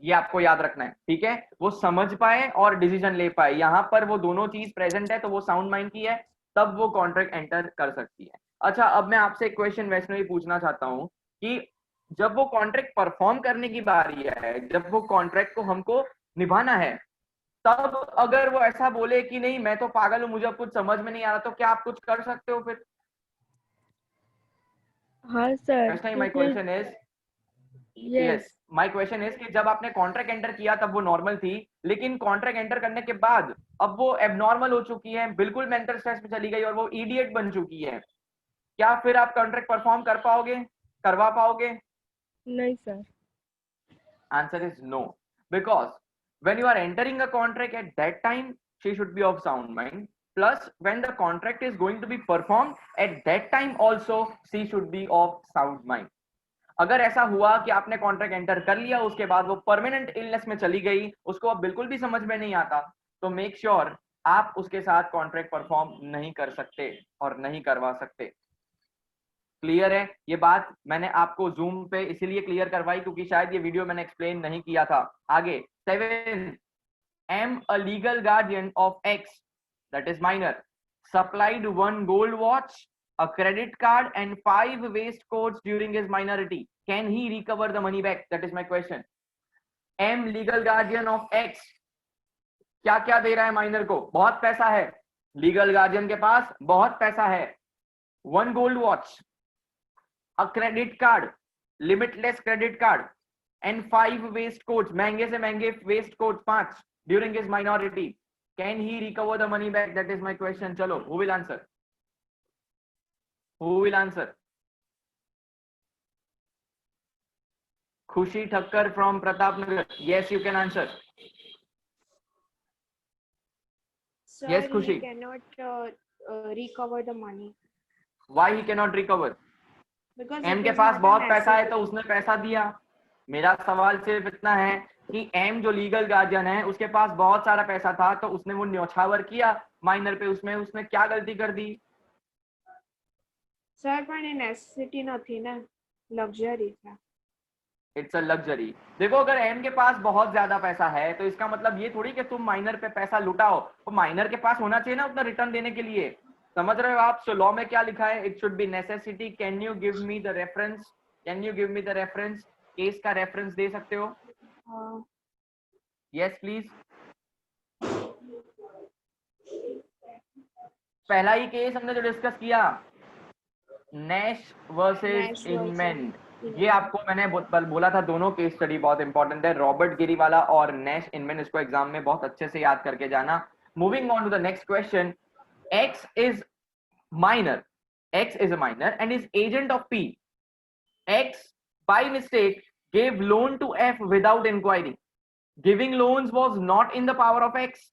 ये आपको याद रखना है, ठीक है? वो समझ पाए और डिसीजन ले पाए, यहां पर वो दोनों चीज प्रेजेंट है तो वो साउंड माइंड की है, तब वो कॉन्ट्रैक्ट एंटर कर सकती है। अच्छा, अब मैं आपसे एक क्वेश्चन वैष्णवी पूछना चाहता हूं कि जब वो कॉन्ट्रैक्ट परफॉर्म करने की बारी है, जब वो कॉन्ट्रैक्ट को हमको निभाना है, तब अगर वो ऐसा बोले कि नहीं मैं तो पागल हूं, मुझे अब कुछ समझ में नहीं आ रहा, तो क्या आप कुछ कर सकते हो फिर? हाँ sir, my question is, yes, my question is कि जब आपने कॉन्ट्रैक्ट एंटर किया तब वो नॉर्मल थी, लेकिन कॉन्ट्रैक्ट एंटर करने के बाद अब वो एबनॉर्मल हो चुकी है, बिल्कुल मेंटल स्ट्रेस में चली गई और वो इडियट बन चुकी है, क्या फिर आप कॉन्ट्रैक्ट परफॉर्म कर पाओगे, करवा पाओगे? नहीं sir. Answer is no. because when you are entering a contract at that time, she should be of sound mind. Plus, when the contract is going to be performed at that time also, she should be of sound mind. अगर ऐसा हुआ कि आपने contract enter कर लिया, उसके बाद वो परमानेंट इलनेस में चली गई, उसको अब बिल्कुल भी समझ में नहीं आता, तो मेक श्योर आप उसके साथ कॉन्ट्रैक्ट परफॉर्म नहीं कर सकते और नहीं करवा सकते। क्लियर है? ये बात मैंने आपको जूम पे इसीलिए क्लियर करवाई क्योंकि शायद ये वीडियो मैंने एक्सप्लेन नहीं किया था। आगे 7, am a legal guardian of X, that is minor, supplied 1 gold watch, a credit card and 5 waistcoats during his minority. Can he recover the money back? That is my question. Am legal guardian of X, क्या क्या दे रहा है minor को? बहुत पैसा है, legal guardian के पास बहुत पैसा है। 1 gold watch, a credit card, limitless credit card and 5 waistcoats, महंगे से महंगे waistcoats 5 during his minority. Can he recover the money back? That is my question. चलो, who will answer? Who will answer? Khushi Thakkar from Pratapnagar. Yes, you can answer. Sir, Yes, Khushi. he cannot recover the money Why he cannot recover? because M it के is pass not बहुत an पैसा है asset. तो उसने पैसा दिया। मेरा सवाल सिर्फ इतना है कि M जो लीगल गार्जियन है उसके पास बहुत सारा पैसा था तो उसने वो न्योछावर किया माइनर पे, उसमें उसने क्या गलती कर दी? સર પણ એ નેસેસિટી નથી ને, લક્ઝરી છે. It's a luxury. देखो अगर एम के पास बहुत ज्यादा पैसा है तो इसका मतलब ये थोड़ी कि तुम माइनर पे पैसा लुटाओ, तो माइनर के पास होना चाहिए ना उतना रिटर्न देने के लिए। समझ रहे हो आप? सो लॉ में क्या लिखा है? It should be necessity. Can you give me the reference? Can you give me the reference? Case का रेफरेंस दे सकते हो? Yes please. पहला ही केस हमने जो डिस्कस किया, नैश वर्सेस इनमेन, ये आपको मैंने बोला था दोनों केस स्टडी बहुत इंपॉर्टेंट है, रॉबर्ट गिरी वाला और नैश इनमेन। इसको एग्जाम में बहुत अच्छे से याद करके जाना। Moving on to the next question, X is minor. X is a minor and is agent of P. X by mistake gave loan to F without inquiry. Giving loans was not in the power of X.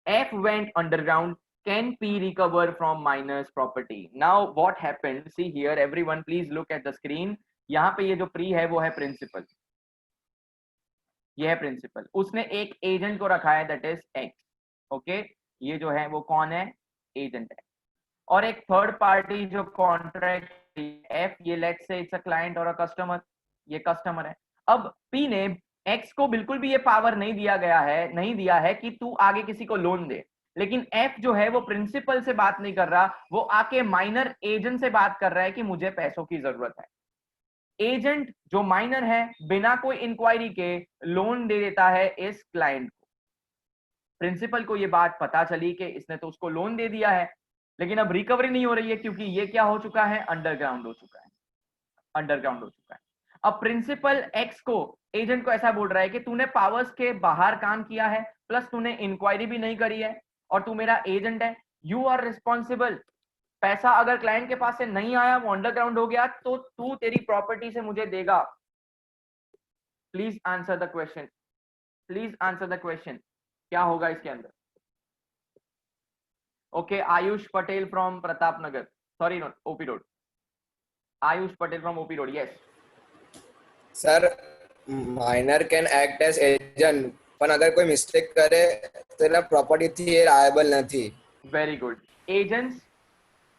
F went underground. Can P recover from minor's property? Now what happened? See here, everyone please look at the screen. यहाँ पे ये जो P है वो है principal, ये है principal. उसने एक एजेंट को रखा है दैट इज X। ओके, ये जो है वो कौन है? एजेंट है। और एक थर्ड पार्टी जो कॉन्ट्रैक्ट F, ये let's say it's a client और अ कस्टमर, ये कस्टमर है। अब P ने X को बिल्कुल भी ये पावर नहीं दिया है कि तू आगे किसी को लोन दे, लेकिन F जो है वो प्रिंसिपल से बात नहीं कर रहा, वो आके माइनर एजेंट से बात कर रहा है कि मुझे पैसों की जरूरत है। एजेंट जो माइनर है बिना कोई इंक्वायरी के लोन दे देता है इस क्लाइंट को। प्रिंसिपल को ये बात पता चली कि इसने तो उसको लोन दे दिया है, लेकिन अब रिकवरी नहीं हो रही है क्योंकि ये क्या हो चुका है? अंडरग्राउंड हो चुका है, अंडरग्राउंड हो चुका है। अब प्रिंसिपल X को, एजेंट को ऐसा बोल रहा है कि तूने पावर्स के बाहर काम किया है, प्लस तूने इंक्वायरी भी नहीं करी है और तू मेरा एजेंट है, यू आर रिस्पॉन्सिबल। पैसा अगर क्लाइंट के पास से नहीं आया, वो अंडरग्राउंड हो गया, तो तू तेरी प्रॉपर्टी से मुझे देगा। Please answer the question, please answer the question, क्या होगा इसके अंदर? Okay, Ayush Patel from Pratap Nagar, sorry not OP road, Ayush Patel from OP road. Yes sir, minor can act as agent, પણ અગર કોઈ મિસ્ટેક કરે તો એના પ્રોપર્ટીથી એ લાયબલ નથી। Very good. Agents,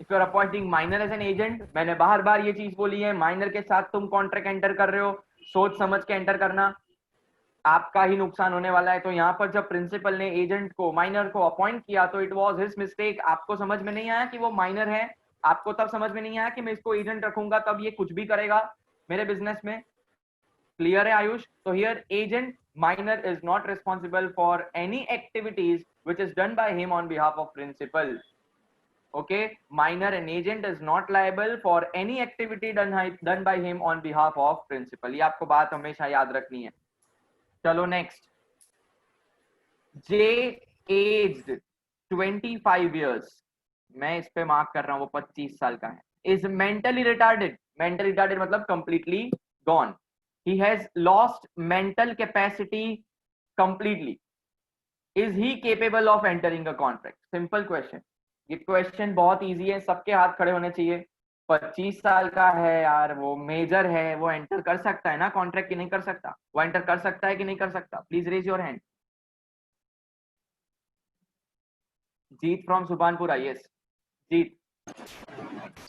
if you are appointing minor as an agent, मैंने बार बार ये चीज बोली है, माइनर के साथ तुम कॉन्ट्रैक्ट एंटर कर रहे हो, सोच समझ के एंटर करना, आपका ही नुकसान होने वाला है। तो यहाँ पर जब प्रिंसिपल ने एजेंट को, माइनर को अपॉइंट किया तो इट वाज हिज मिस्टेक। आपको समझ में नहीं आया कि वो माइनर है, आपको तब समझ में नहीं आया कि मैं इसको एजेंट रखूंगा तब ये कुछ भी करेगा मेरे बिजनेस में। क्लियर है आयुष? तो here agent minor is not responsible for any activities which is done by him on behalf of principal. Okay, minor and agent is not liable for any activity done by him on behalf of principal. ये आपको बात हमेशा याद रखनी है। चलो next, जे aged 25 years, मैं इस पे मार्क कर रहा हूँ, वो 25 साल का है, is mentally retarded. Mentally retarded मतलब completely gone. He has lost mental capacity completely. Is he capable of entering a contract? Simple question. ये क्वेश्चन बहुत इजी है, सबके हाथ खड़े होने चाहिए. 25 साल का है यार, वो मेजर है, वो एंटर कर सकता है ना कॉन्ट्रैक्ट, की नहीं कर सकता? वो एंटर कर सकता है कि नहीं कर सकता? Please raise your hand. Jeet from Subhanpura. Yes Jeet.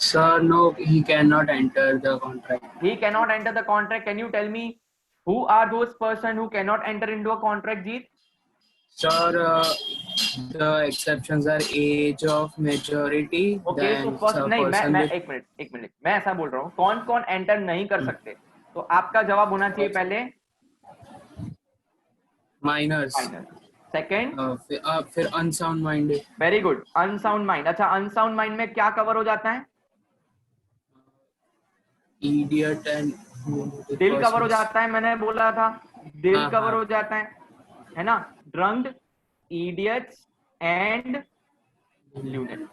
Sir, no, he cannot enter the contract. He cannot enter the contract. Can you tell me who are those person who cannot enter into a contract, Jeet? Sir, the exceptions are age of majority. Okay, so then first नहीं, person मैं with- एक minute मैं ऐसा बोल रहा हूँ, कौन कौन एंटर नहीं कर सकते? तो आपका जवाब होना चाहिए पहले minors. सेकंड फिर unsound minded. Very good, unsound mind. अच्छा, अनसाउंड माइंड में क्या कवर हो जाता है? Idiot and दिल कवर हो जाता है, मैंने बोला था दिल हाँ, कवर हाँ. हो जाता है ना? Drunked, idiots and lunatic.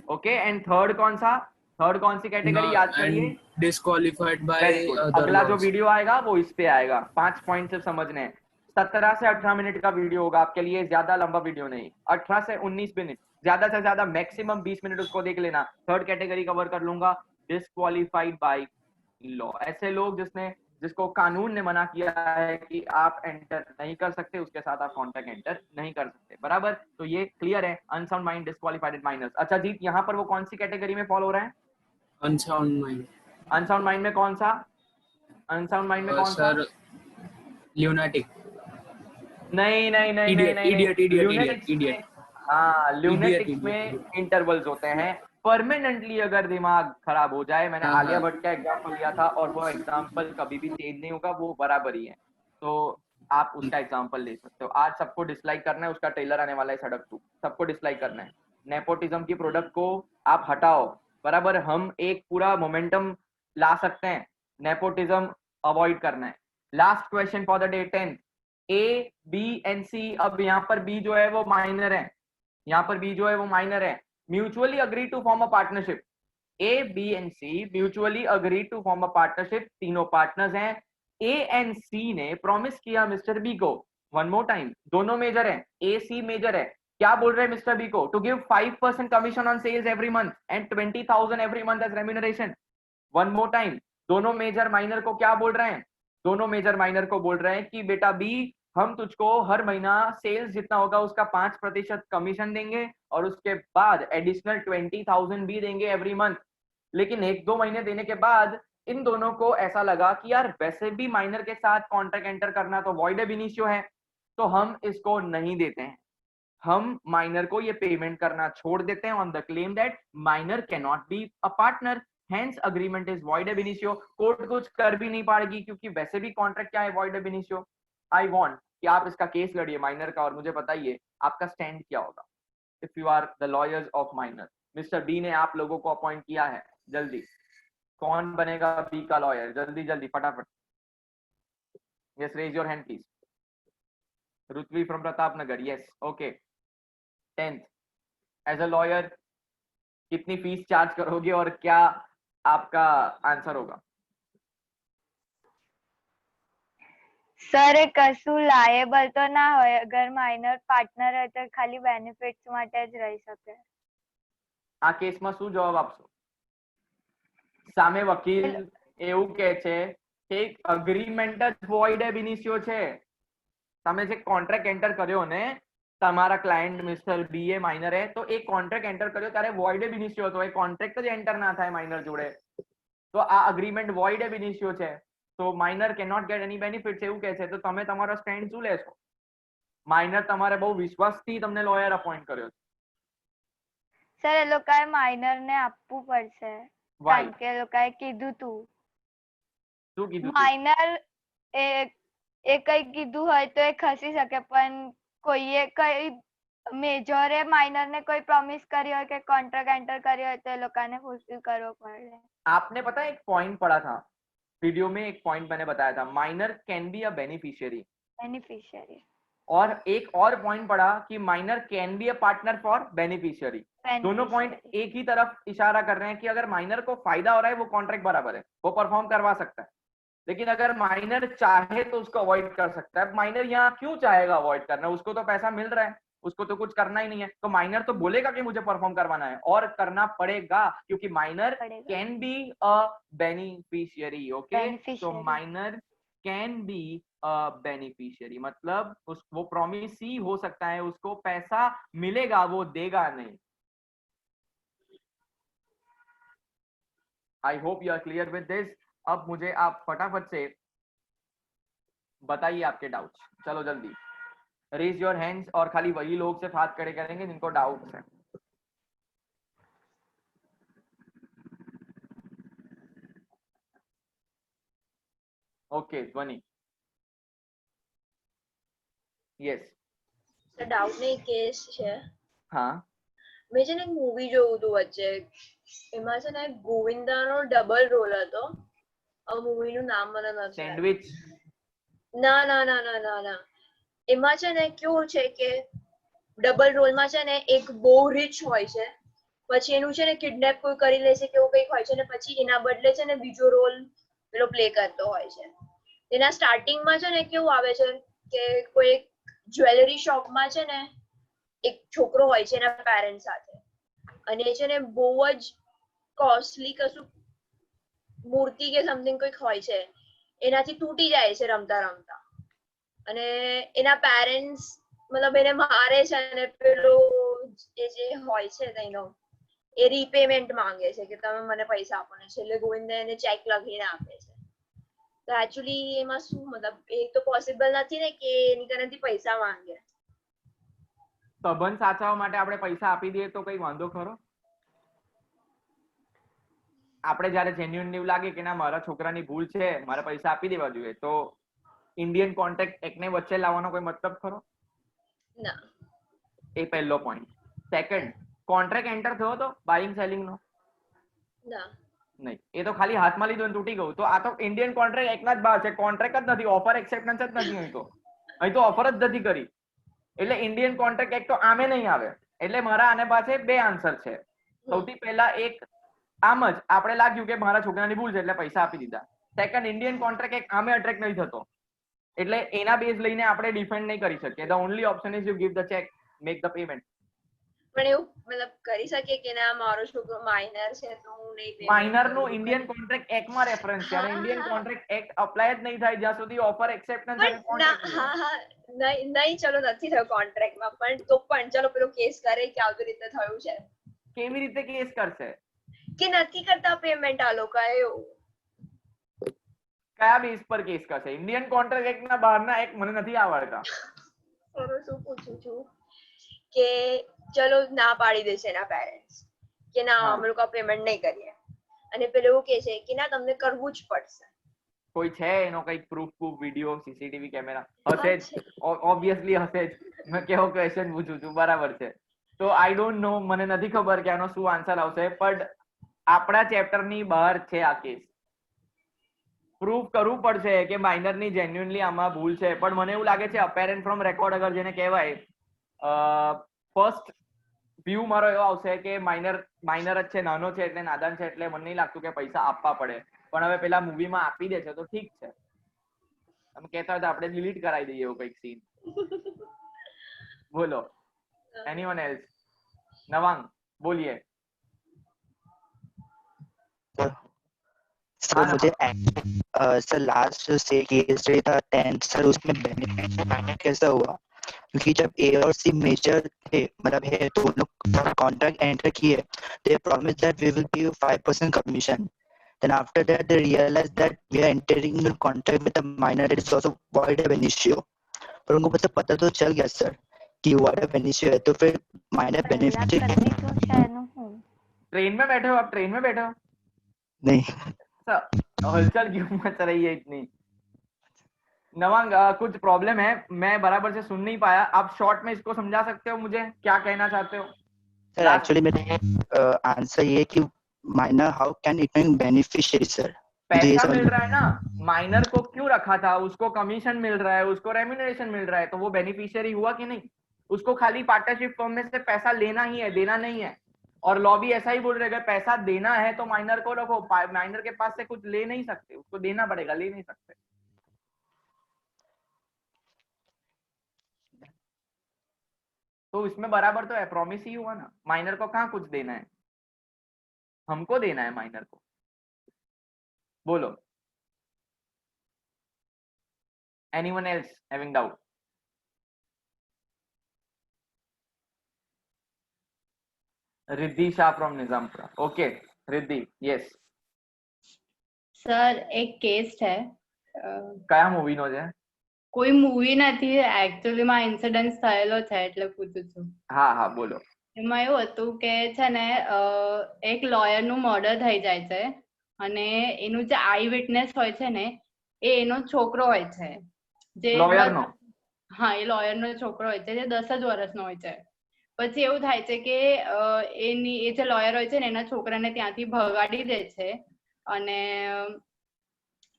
Okay, and third कौन सा? थर्ड कौन सी कैटेगरी याद करिए? and disqualified by Very good. other अगला जो laws. वीडियो आएगा वो इस पे आएगा. 5 पॉइंट सिर्फ समझने हैं. 17 से 18 मिनट का वीडियो होगा आपके लिए, ज्यादा लंबा वीडियो नहीं. 18 से 19 मिनट, ज्यादा से ज्यादा मैक्सिमम 20 मिनट उसको देख लेना. थर्ड कैटेगरी कवर कर लूंगा, डिस्क्वालिफाइड बाय लॉ. ऐसे लोग जिसको कानून ने मना किया है कि आप एंटर नहीं कर सकते, उसके साथ आप कॉन्ट्रैक्ट एंटर नहीं कर सकते. बराबर, तो ये क्लियर है. Unsound mind, disqualified minors. अच्छा जीत, यहाँ पर वो कौन सी कैटेगरी में फॉलो हो रहा है? Unsound mind. अनसाउंड माइंड में कौन सा? अनसाउंड माइंड में कौन सा? Sir, lunatic. नहीं नहीं नहीं Idiot, नहीं idiot, idiot, Lunatics idiot, में- हाँ, ल्यूनेटिक्स Idiot, में idiot. इंटरवल्स होते हैं. परमानेंटली अगर दिमाग खराब हो जाए, मैंने हाँ, आलिया हाँ. भट्ट का एग्जांपल लिया था और वो एग्जांपल कभी भी चेंज नहीं होगा, वो बराबर ही है. तो आप उसका एग्जांपल ले सकते हो. आज सबको डिसलाइक करना है, उसका ट्रेलर आने वाला है सड़क 2, सबको डिसलाइक करना है. नेपोटिज्म की प्रोडक्ट को आप हटाओ. बराबर, हम एक पूरा मोमेंटम ला सकते हैं. नेपोटिज्म अवॉइड करना है. Last question for the day 10th. A, B and C. अब यहाँ पर बी जो है वो माइनर है, यहाँ पर बी जो है वो माइनर है. Mutually agree to form a partnership. A, B and C mutually agree to form a partnership. तीनों पार्टनर्स हैं. ए एंड सी ने प्रॉमिस किया मिस्टर बी को, वन मोर टाइम, दोनों मेजर हैं, ए सी मेजर है. क्या बोल रहे हैं मिस्टर बी को? To give 5% commission on sales every month and 20,000 every month as remuneration. One more time, दोनों मेजर माइनर को क्या बोल रहे हैं? दोनों मेजर माइनर को बोल रहे हैं कि बेटा बी, हम तुझको हर महीना सेल्स जितना होगा उसका 5% कमीशन देंगे और उसके बाद एडिशनल 20,000 भी देंगे एवरी मंथ. लेकिन 1-2 महीने देने के बाद इन दोनों को ऐसा लगा कि यार वैसे भी माइनर के साथ कॉन्ट्रैक्ट एंटर करना तो वॉइड एब इनिशियो है, तो हम इसको नहीं देते हैं. हम माइनर को ये पेमेंट करना छोड़ देते हैं on the claim that minor can not be a partner, hence agreement is void ab initio. Court कुछ कर भी नहीं पाएगी क्योंकि वैसे भी कॉन्ट्रैक्ट क्या है? Void ab initio. I want कि आप इसका केस लड़िए माइनर का और मुझे बताइए आपका स्टैंड क्या होगा. If you are the lawyers of minor. Mister B ने आप लोगों को अपॉइंट किया है, जल्दी कौन बनेगा बी का लॉयर? जल्दी जल्दी फटाफट. Yes, raise your hand please. Rutvi from Pratap Nagar. Yes, okay. 10th, as a lawyer कितनी फीस चार्ज करोगे और क्या आपका आंसर होगा? સર એ કશું લાયેબલ તો ના હોય, અગર માઇનર પાર્ટનર હોય તો ખાલી બેનિફિટ્સ માટે જ રહી શકે. આ કેસમાં શું જવાબ આપશો? સામે વકીલ એવું કહે છે કે અગ્રીમેન્ટ જ વોઇડ એબ ઇનિશિયો છે. તમે જે કોન્ટ્રાક્ટ એન્ટર કર્યો ને, તમારા ક્લાયન્ટ મિસ્ટર બી એ માઇનર है, તો એ કોન્ટ્રાક્ટ એન્ટર કર્યો ત્યારે વોઇડ એબ ઇનિશિયો હતો. એ કોન્ટ્રાક્ટ જ એન્ટર ના થાય માઇનર જોડે, તો આ અગ્રીમેન્ટ વોઇડ એબ ઇનિશિયો છે. તો minor can not get any benefits એવું કહે છે. તો તમે તમારો સ્ટેન્ડ શું લેશો? માઇનર તમારે બહુ વિશ્વાસથી તમને લોયર અપોઇન્ટ કર્યો છે. સર એ લોકોએ માઇનર ને આપવું પડશે Why? કારણ કે એ લોકોએ કીધું તું શું કીધું? માઇનર એ કઈ કીધું હોય તો એ ખસી શકે, પણ કોઈએ કઈ મેજરે માઇનર ને કોઈ પ્રોમિસ કરી હોય કે કોન્ટ્રાક્ટ એન્ટર કર્યો હોય તો એ લોકોને ફુલફિલ કરવો પડે. आपने पता है एक पॉइंट पढ़ा था वीडियो में, एक पॉइंट मैंने बताया था, minor can be a beneficiary. Beneficiary. और एक और पॉइंट पढ़ा कि minor can be a partner for beneficiary. दोनों पॉइंट एक ही तरफ इशारा कर रहे हैं कि अगर माइनर को फायदा हो रहा है वो कॉन्ट्रैक्ट बराबर है, वो परफॉर्म करवा सकता है. लेकिन अगर माइनर चाहे तो उसको अवॉइड कर सकता है। माइनर यहाँ क्यों चाहेगा अवॉइड करना, उसको तो पैसा मिल रहा है, उसको तो कुछ करना ही नहीं है, तो माइनर तो बोलेगा कि मुझे परफॉर्म करवाना है और करना पड़ेगा, क्योंकि minor can be a beneficiary. Okay, तो minor can be a beneficiary मतलब वो प्रॉमिस ही हो सकता है, उसको पैसा मिलेगा, वो देगा नहीं। I hope you are clear with this. अब मुझे आप फटाफट से बताइए आपके डाउट्स, चलो जल्दी रेज योर हैंड्स, और खाली वही लोग से हाथ खड़े करेंगे जिनको डाउट्स है। ओके ध्वनि, यस ડાઉટ ને કેસ છે, हाँ મેં છે ને એક મૂવી જોયું હતું વચ્ચે, એમાં છે ને ગોવિંદાનો ડબલ રોલ હતો, મૂવીનું નામ મને નથી, સેન્ડવિચ, ના ના ના ના ના ના, એમાં છે ને કેવું છે કે ડબલ રોલમાં છે ને એક બહુ રીચ હોય છે, પછી એનું છે ને કિડનેપ કોઈ કરી લે છે કે એવું કંઈક હોય છે ને પછી એના બદલે છે ને બીજો રોલ પેલો પ્લે કરતો હોય છે. એના સ્ટાર્ટિંગમાં છે ને કેવું આવે છે કે કોઈ એક જ્વેલરી શોપમાં છે ને એક છોકરો હોય છે એના પેરેન્ટ્સ સાથે, અને એ છે ને બહુ જ કોસ્ટલી કશું મૂર્તિ કે સમથિંગ કંઈક હોય છે, એનાથી તૂટી જાય છે રમતા રમતા, અને એના પેરેન્ટ્સ મતલબ એને મારે છે અને પેલો એ જે હોય છે તેનો એ રીપેમેન્ટ માંગે છે કે તમે મને પૈસા આપો ને છેલ્લે ગોવિંદા એને ચેક લખીને આપે છે. તો એકચ્યુઅલી એમાં શું મતલબ એ તો પોસિબલ નથી ને કે એની કનેથી પૈસા માંગે. સંબંધ સાચવવા માટે આપણે પૈસા આપી દઈએ તો કઈ વાંધો ખરો? આપણે જ્યારે જેન્યુઇન એવું લાગે કે ના મારા છોકરાની ભૂલ છે, મારે પૈસા આપી દેવા જોઈએ, તો ઇન્ડિયન કોન્ટ્રાક્ટ એક્ટને વચ્ચે લાવવાનો કોઈ મતલબ ખરો? ના. એ પહેલો પોઈન્ટ. સેકન્ડ, કોન્ટ્રાક્ટ એન્ટર થયો તો બાઇંગ સેલિંગ નો? ના. નહીં, એ તો ખાલી હાથમાં લીધું અને તૂટી ગયું. તો આ તો ઇન્ડિયન કોન્ટ્રાક્ટ એક્ટના જ બહાર છે, કોન્ટ્રાક્ટ જ નથી, ઓફર એક્સેપ્ટન્સ જ નથી. અહીં તો ઓફર જ નથી કરી, એટલે ઇન્ડિયન કોન્ટ્રાક્ટ એક્ટ તો આમે નહીં આવે. એટલે મારા આને પાસે બે આન્સર છે. સૌથી પહેલા એક આમ જ આપણે લાગ્યું કે મારા છોકરાની ભૂલ છે એટલે પૈસા આપી દીધા. સેકન્ડ, ઇન્ડિયન કોન્ટ્રાક્ટ એક્ટ આમે અટ્રેક્ટ નહીં થતો, એટલે એના બેઝ લઈને આપણે ડિફેન્ડ નહીં કરી શકીએ. The only option is you give the check, make the payment. પણ એવું મતલબ કરી શકે કે ના મારો છોકરો માઇનર છે તો હું નહીં. માઇનર નું ઇન્ડિયન કોન્ટ્રાક્ટ એક્ટ માં રેફરન્સ છે, અને ઇન્ડિયન કોન્ટ્રાક્ટ એક્ટ અપ્લાય જ નહીં થાય જ્યાં સુધી ઓફર એક્સેપ્ટન્સ અને કોન્ટ્રાક્ટ. હા હા નહીં ચલો નથી થયો કોન્ટ્રાક્ટમાં, પણ તો પણ ચલો પેલો કેસ કરે કે આવી રીતે થયું છે. કેવી રીતે કેસ કરશે? કે નથી કરતા પેમેન્ટ આ લોકો એવું. કયા બેઝ પર કેસ કરશે? ઇન્ડિયન કોન્ટ્રાક્ટ એક્ટ ના બહારના એક્ટ મને નથી આવડતા. શું પૂછું છું કે ચલો ના પાડી દેશે એના પેરેન્ટ્સ કે ના અમે લોકો પેમેન્ટ નહીં કરીએ, અને પેલો એવું કહે છે કે ના તમને કરવું જ પડશે. કોઈ છે એનો કઈક પ્રૂફ વિડિયો સીસીટીવી કેમેરા? હશે જ, ઓબ્વિયસલી હશે જ. મેં કેવો ક્વેશ્ચન પૂછું છું, બરાબર છે. તો આઈ ડોન્ટ નો, મને નથી ખબર કે આનો શું આન્સર આવશે, પણ આપણા ચેપ્ટર ની બહાર છે આ કેસ. પ્રૂફ કરવું પડશે કે માઇનર ની જેન્યુઇનલી આમાં ભૂલ છે, પણ મને એવું લાગે છે અપેરેન્ટ ફ્રોમ રેકોર્ડ અગર જેને કહેવાય, ફર્સ્ટ વ્યૂ મારો એવો આવશે કે માઇનર જ છે, નાનો છે એટલે નાદાન છે, એટલે મને નહીં લાગતું કે પૈસા આપવા પડે. પણ હવે પેલા મૂવીમાં આપી દે છે તો ઠીક છે. તમે કહેતા હોય તો આપણે ડિલીટ કરાવી દઈએ એવું કઈક સીન. બોલો, એનીવન એલ્સ? નવાંગ બોલીએ. सर मुझे सर लास्ट जो से केस रही था 10th सर, उसमें बेनिफिट कैसा हुआ? क्योंकि जब ए और सी मेजर थे, मतलब है दोनों कॉन्ट्रैक्ट एंटर किए, they promised that we will give 5% commission. Then after that they realized that we are entering a contract with a minor that is also void ab initio. पर उनको मतलब पता तो चल गया सर कि void ab initio है, तो फिर minor benefit ट्रेन में बैठे हो आप? ट्रेन में बैठे हो? नहीं हलचल क्यों मच रही है इतनी? नवांग कुछ प्रॉब्लम है, मैं बराबर से सुन नहीं पाया. आप शॉर्ट में इसको समझा सकते हो मुझे, क्या कहना चाहते हो? सर एक्चुअली मेरा आंसर ये है कि minor how can it be beneficiary sir? पैसा मिल रहा है ना, माइनर को क्यों रखा था? उसको कमीशन मिल रहा है, उसको रेम्यूनरेशन मिल रहा है, तो वो बेनिफिशियरी हुआ कि नहीं? उसको खाली पार्टनरशिप फर्म में से पैसा लेना ही है, देना नहीं है. और लॉ भी ऐसा ही बोल रहे, अगर पैसा देना है तो माइनर को रखो, माइनर के पास से कुछ ले नहीं सकते, उसको देना पड़ेगा, ले नहीं सकते। तो इसमें बराबर तो है, प्रॉमिस ही हुआ ना, माइनर को कहाँ कुछ देना है, हमको देना है माइनर को। बोलो, anyone else having doubt? Riddhi Shah from Nizampura. Okay Riddhi, yes sir એક કેસ છે કયા મૂવી નો છે? કોઈ મૂવી નથી, એકચ્યુઅલીમાં ઇન્સિડન્સ થયેલો છે એટલે પૂછું છું। હા હા બોલો। એમાં એવું હતું કે છે ને એક લોયરનું મર્ડર થઈ જાય છે અને એનું જે આઈ વિટનેસ હોય છે ને એ એનો છોકરો હોય છે, જે લોયરનો? હા, એ લોયરનો છોકરો હોય છે જે 10 જ વર્ષનો હોય છે। પછી એવું થાય છે કે એ જે લોયર હોય છે ને એના છોકરાને ત્યાંથી ભગાડી દે છે અને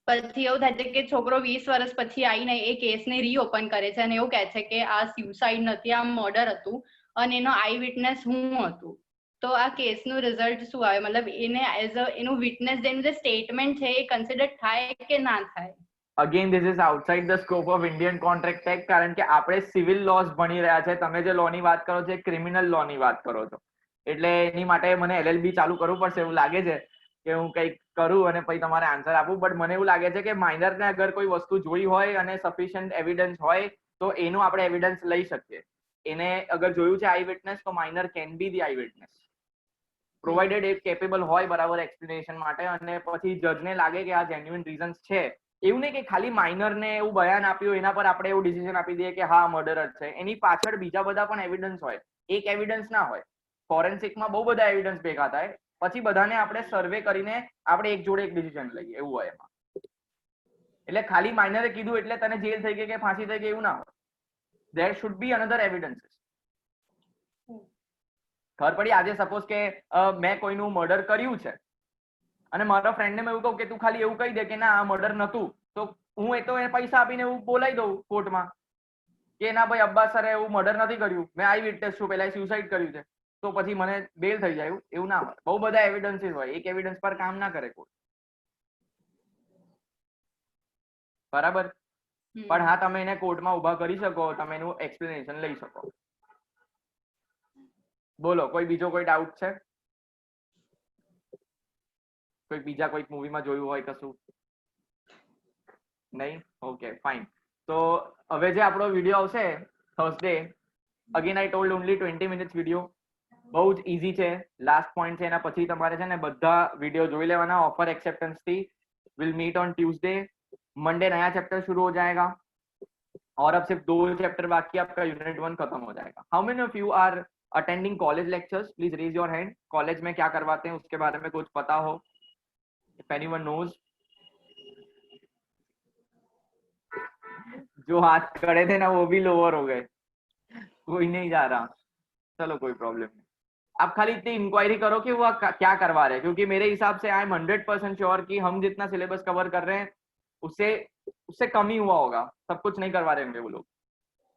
પછી એવું થાય છે કે છોકરો 20 વર્ષ પછી આવીને એ કેસને રીઓપન કરે છે અને એવું કહે છે કે આ સ્યુસાઇડ નથી, આ મર્ડર હતું અને એનો આઈ વિટનેસ હું હતું। તો આ કેસનું રિઝલ્ટ શું આવે, મતલબ એને એઝ અ એનું વિટનેસ જેનું જે સ્ટેટમેન્ટ છે એ કન્સિડર થાય કે ના થાય? Again this is outside the scope of Indian contract act, કારણ કે આપણે સિવિલ લોઝ ભણી રહ્યા છે, તમે જે લો ની વાત કરો છો એ ક્રિમિનલ લો ની વાત કરો છો, એટલે એની માટે મને LLB ચાલુ કરવું પડશે એવું લાગે છે કે હું કંઈક કરું અને પછી તમારે આન્સર આપું। બટ મને એવું લાગે છે કે માઇનરને અગર કોઈ વસ્તુ જોઈ હોય અને સફિશિયન્ટ એવિડન્સ હોય તો એનું આપણે એવિડન્સ લઈ શકીએ। એને અગર જોયું છે આઈ વિટનેસ તો minor can be the I witness, provided A capable હોય બરાબર એક્સપ્લેનેશન માટે, અને પછી જજને લાગે કે આ જેન્યુઇન રીઝન્સ છે। એવું નહીં કે ખાલી માઇનરને એવું બયાન આપ્યું એના પર આપણે એવું ડિસિઝન આપી દઈએ કે હા મર્ડર જ છે, એની પાછળ બીજા બધા પણ એવિડન્સ હોય, એક એવિડન્સ ના હોય। ફોરેન્સિકમાં બહુ બધા એવિડન્સ ભેગા થાય, પછી બધાને આપણે સર્વે કરીને આપણે એક જોડે એક ડિસિઝન લઈએ, એવું હોય એમાં। એટલે ખાલી માઇનરે કીધું એટલે તને જેલ થઈ ગઈ કે ફાંસી થઈ ગઈ એવું ના હોય, there should be another evidences. ખબર પડી? આજે સપોઝ કે મેં કોઈનું મર્ડર કર્યું છે અને મારા ફ્રેન્ડને મેં એવું કહું કે તું ખાલી એવું કહી દે કે ના આ મર્ડર નતું, તો હું એ તો એ પૈસા આપીને એવું બોલાવી દઉં કોર્ટમાં કે ના ભાઈ અબ્બાસ સરે એવું મર્ડર નથી કર્યું, મેં આઈ વિટનેસ છું, પહેલા સ્યુસાઇડ કર્યું છે, તો પછી મને બેલ થઈ જાય, એવું ના હોય। બહુ બધા એવિડન્સીસ હોય, એક એવિડન્સ પર કામ ના કરે કોર્ટ, બરાબર? પણ હા તમે એને કોર્ટમાં ઉભા કરી શકો, તમે એનું એક્સપ્લેનેશન લઈ શકો। બોલો, કોઈ બીજો કોઈ ડાઉટ છે? કોઈ બીજા કોઈક મૂવીમાં જોયું હોય કશું? નહીં? Okay fine. તો હવે જે આપણો વિડીયો આવશે Thursday, again I told only 20 minutes video, બહુ જ ઇઝી છે, લાસ્ટ પોઈન્ટ છે, એના પછી તમારે છે ને બધા વિડીયો જોઈ લેવાના ऑफर एक्सेप्टेंस थी। Will meet on Tuesday, Monday नया चैप्टर शुरू हो जाएगा और अब सिर्फ 2 चैप्टर बाकी, आपका यूनिट 1 खत्म हो जाएगा। How many of you are attending college lectures? Please raise your hand. College में क्या करवाते हैं उसके बारे में कुछ पता हो, इफ एनीवन नोज। जो हाथ खड़े थे ना वो भी लोअर हो गए, कोई नहीं जा रहा, चलो कोई प्रॉब्लम नहीं। आप खाली इतनी इंक्वायरी करो कि वो क्या करवा रहे हैं, क्योंकि मेरे हिसाब से आई एम 100% श्योर कि हम जितना सिलेबस कवर कर रहे हैं उससे कम ही हुआ होगा, सब कुछ नहीं करवा रहे होंगे वो लोग,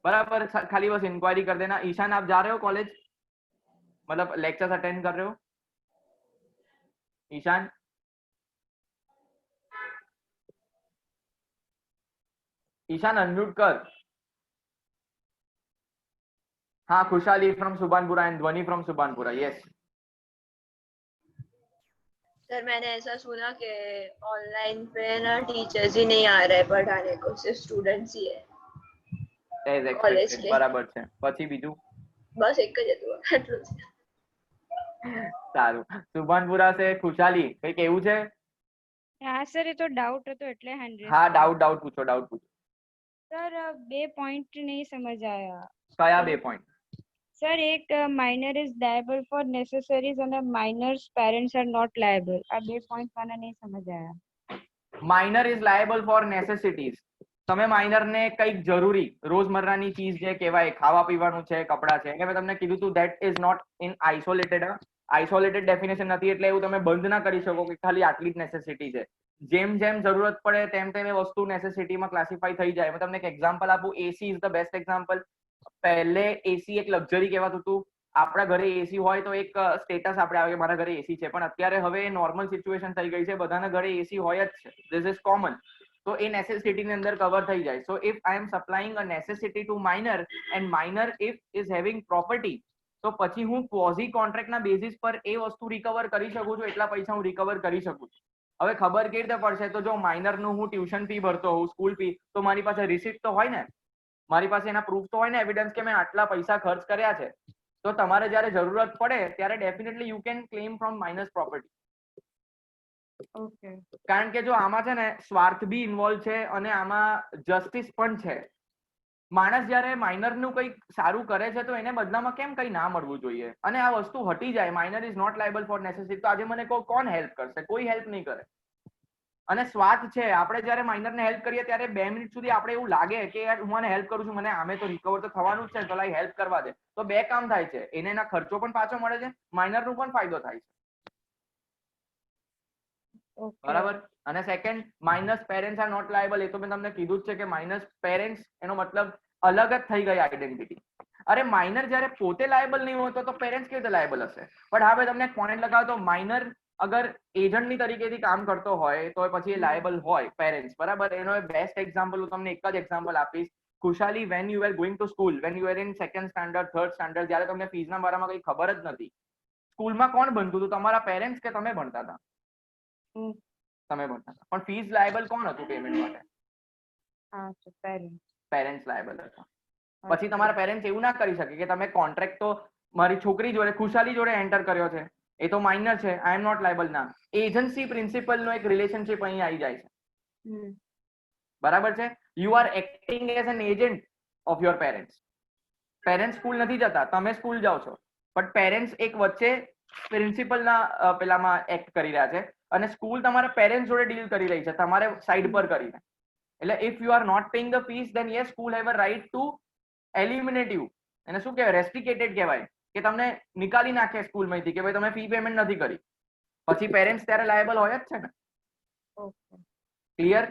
बराबर? खाली बस इंक्वायरी कर देना। ईशान आप जा रहे हो कॉलेज, मतलब लेक्चर्स अटेंड कर रहे हो? ईशान ईशान अनम्यूट कर। हाँ, खुशहाली फ्रॉम सुबानपुरा एंड ध्वनि फ्रॉम सुबानपुरा, यस। सर मैंने ऐसा सुना कि ऑनलाइन पे ना टीचर्स ही नहीं आ रहे पढ़ाने को, सिर्फ स्टूडेंट्स ही है એઝ कॉलेज એક્સપેક્ટેડ, के। બરાબર છે। પછી બીજું? बस एक જ હતું આટલું જ। સારું, સુભાનપુરા से खुशहाली કઈ કેવું છે? હા સર, એ તો ડાઉટ હતો એટલે હેન્ડ રેઝ हाँ કર્યો। डाउट पूछो, डाउट पूछो। સર બે પોઈન્ટ નહીં સમજ આયા। કયા બે પોઈન્ટ? સર એક minor is liable for necessaries અને minors parents are not liable, આ બે પોઈન્ટ મને નહીં સમજ આયા। Minor is liable for necessities, તમે માઇનર ને કંઈક જરૂરી રોજમર્રાની ચીજ જે કહેવાય, ખાવા પીવાનું છે, કપડા છે, કે મેં તમને કીધું હતું that is not in isolated definition નથી, એટલે એવું તમે બંધ ના કરી શકો કે ખાલી આટલી જ નેસેસિટી છે। જેમ જેમ જરૂરત પડે તેમ તેમ એ વસ્તુ નેસેસિટીમાં ક્લાસિફાઈ થઈ જાય। હું તમને એક એક્ઝામ્પલ આપું, એસી ઇઝ ધ બેસ્ટ એક્ઝામ્પલ। પહેલે એસી એક લક્ઝરી કહેવાતું હતું, આપણા ઘરે એસી હોય તો એક સ્ટેટસ આપણે આવે કે મારા ઘરે એસી છે, પણ અત્યારે હવે નોર્મલ સિચ્યુએશન થઈ ગઈ છે, બધાના ઘરે એસી હોય જ છે, ધીસ ઇઝ કોમન. તો એ નેસેસિટી ની અંદર કવર થઈ જાય. So if I am supplying a necessity to minor and minor if is having property, તો પછી હું ક્વોઝી કોન્ટ્રાક્ટ ના બેઝિસ પર એ વસ્તુ રિકવર કરી શકું છું, એટલા પૈસા હું રિકવર કરી શકું છું. હવે ખબર કેવી રીતે પડશે? તો જો માઇનર નું હું ટ્યુશન ફી ભરતો હોઉં, સ્કૂલ ફી, તો મારી પાસે રિસિપ્ટ તો હોય ને, મારી પાસે એના પ્રૂફ તો હોય ને, એવિડન્સ કે મેં આટલા પૈસા ખર્ચ કર્યા છે. તો તમારે જ્યારે જરૂરત પડે ત્યારે definitely you can claim from minus property. Okay. કારણ કે જો આમાં છે ને સ્વાર્થ બી ઇન્વોલ્વ છે અને આમાં જસ્ટિસ પણ છે. માણસ જ્યારે માઇનર નું કંઈક સારું કરે છે તો એને બદલામાં કેમ કંઈ ના મળવું જોઈએ? અને આ વસ્તુ હટી જાય, minor is not liable for necessity, તો આજે મને કોણ હેલ્પ કરશે? કોઈ હેલ્પ નહીં કરે. અને સ્વાર્થ છે, આપણે જ્યારે માઇનરને હેલ્પ કરીએ ત્યારે 2 મિનિટ સુધી આપણે એવું લાગે કે યાર હું મને હેલ્પ કરું છું, મને આમે તો રિકવર તો થવાનું જ છે, તો લાઈ હેલ્પ કરવા દે. તો 2 કામ થાય છે, એને એના ખર્ચો પણ પાછો મળે છે, માઇનરનું પણ ફાયદો થાય છે. બરાબર. અને second, minus parents are not liable. એ તો મેં તમને કીધું જ છે કે માઇનસ પેરેન્ટ્સ એનો મતલબ અલગ જ થઈ ગઈ આઈડેન્ટિટી. અરે માઇનર જ્યારે પોતે લાયબલ નહીં હોતો તો પેરેન્ટ્સ કેવી રીતે લાયબલ હશે? પણ હા ભાઈ, તમને એક પોઈન્ટ લગાવો તો માઇનર અગર એજન્ટની તરીકેથી કામ કરતો હોય તો પછી એ લાયબલ હોય પેરેન્ટ્સ. બરાબર. એનો બેસ્ટ એક્ઝામ્પલ હું તમને એક જ એક્ઝામ્પલ આપીશ. Khushali, when you are going to school, when you are in 2nd standard 3rd standard, જ્યારે તમને ફીઝના બારામાં કંઈ ખબર જ નથી, સ્કૂલમાં કોણ ભણતું હતું? તમારા પેરેન્ટ્સ કે તમે ભણતા હતા? તમે ભણતા હતા. પણ ફીઝ લાયબલ કોણ હતું પેમેન્ટ માટે? પેરેન્ટ્સ લાયબલ હતા. પછી તમારા પેરેન્ટ્સ એવું ના કરી શકે કે તમે કોન્ટ્રાક્ટ તો મારી છોકરી જોડે, ખુશાલી જોડે એન્ટર કર્યો છે, એ તો માઇનર છે, આઈ એમ નોટ લાયબલ. ના, એજન્સી પ્રિન્સિપલ નો એક રિલેશનશિપ અહીં આવી જાય છે. બરાબર છે. You are acting as an agent of your parents. Parents school નથી જતા, તમે સ્કૂલ જાઓ છો, બટ પેરેન્ટ્સ એક વચ્ચે પ્રિન્સિપલના પેલામાં એક્ટ કરી રહ્યા છે અને સ્કૂલ તમારા પેરેન્ટ્સ જોડે ડીલ કરી રહી છે, તમારે સાઈડ પર કરીને. એટલે if you are not paying the fees, then yes, school have a right to eliminate you. એને શું કહેવાય? રેસ્ટ્રિકેટેડ કહેવાય, કે તમને નિકાલી નાખે સ્કૂલમાંથી કે ભાઈ તમે ફી પેમેન્ટ નથી કરી. પછી પેરેન્ટ્સ ત્યારે લાયબલ હોય જ છે ને. ક્લિયર?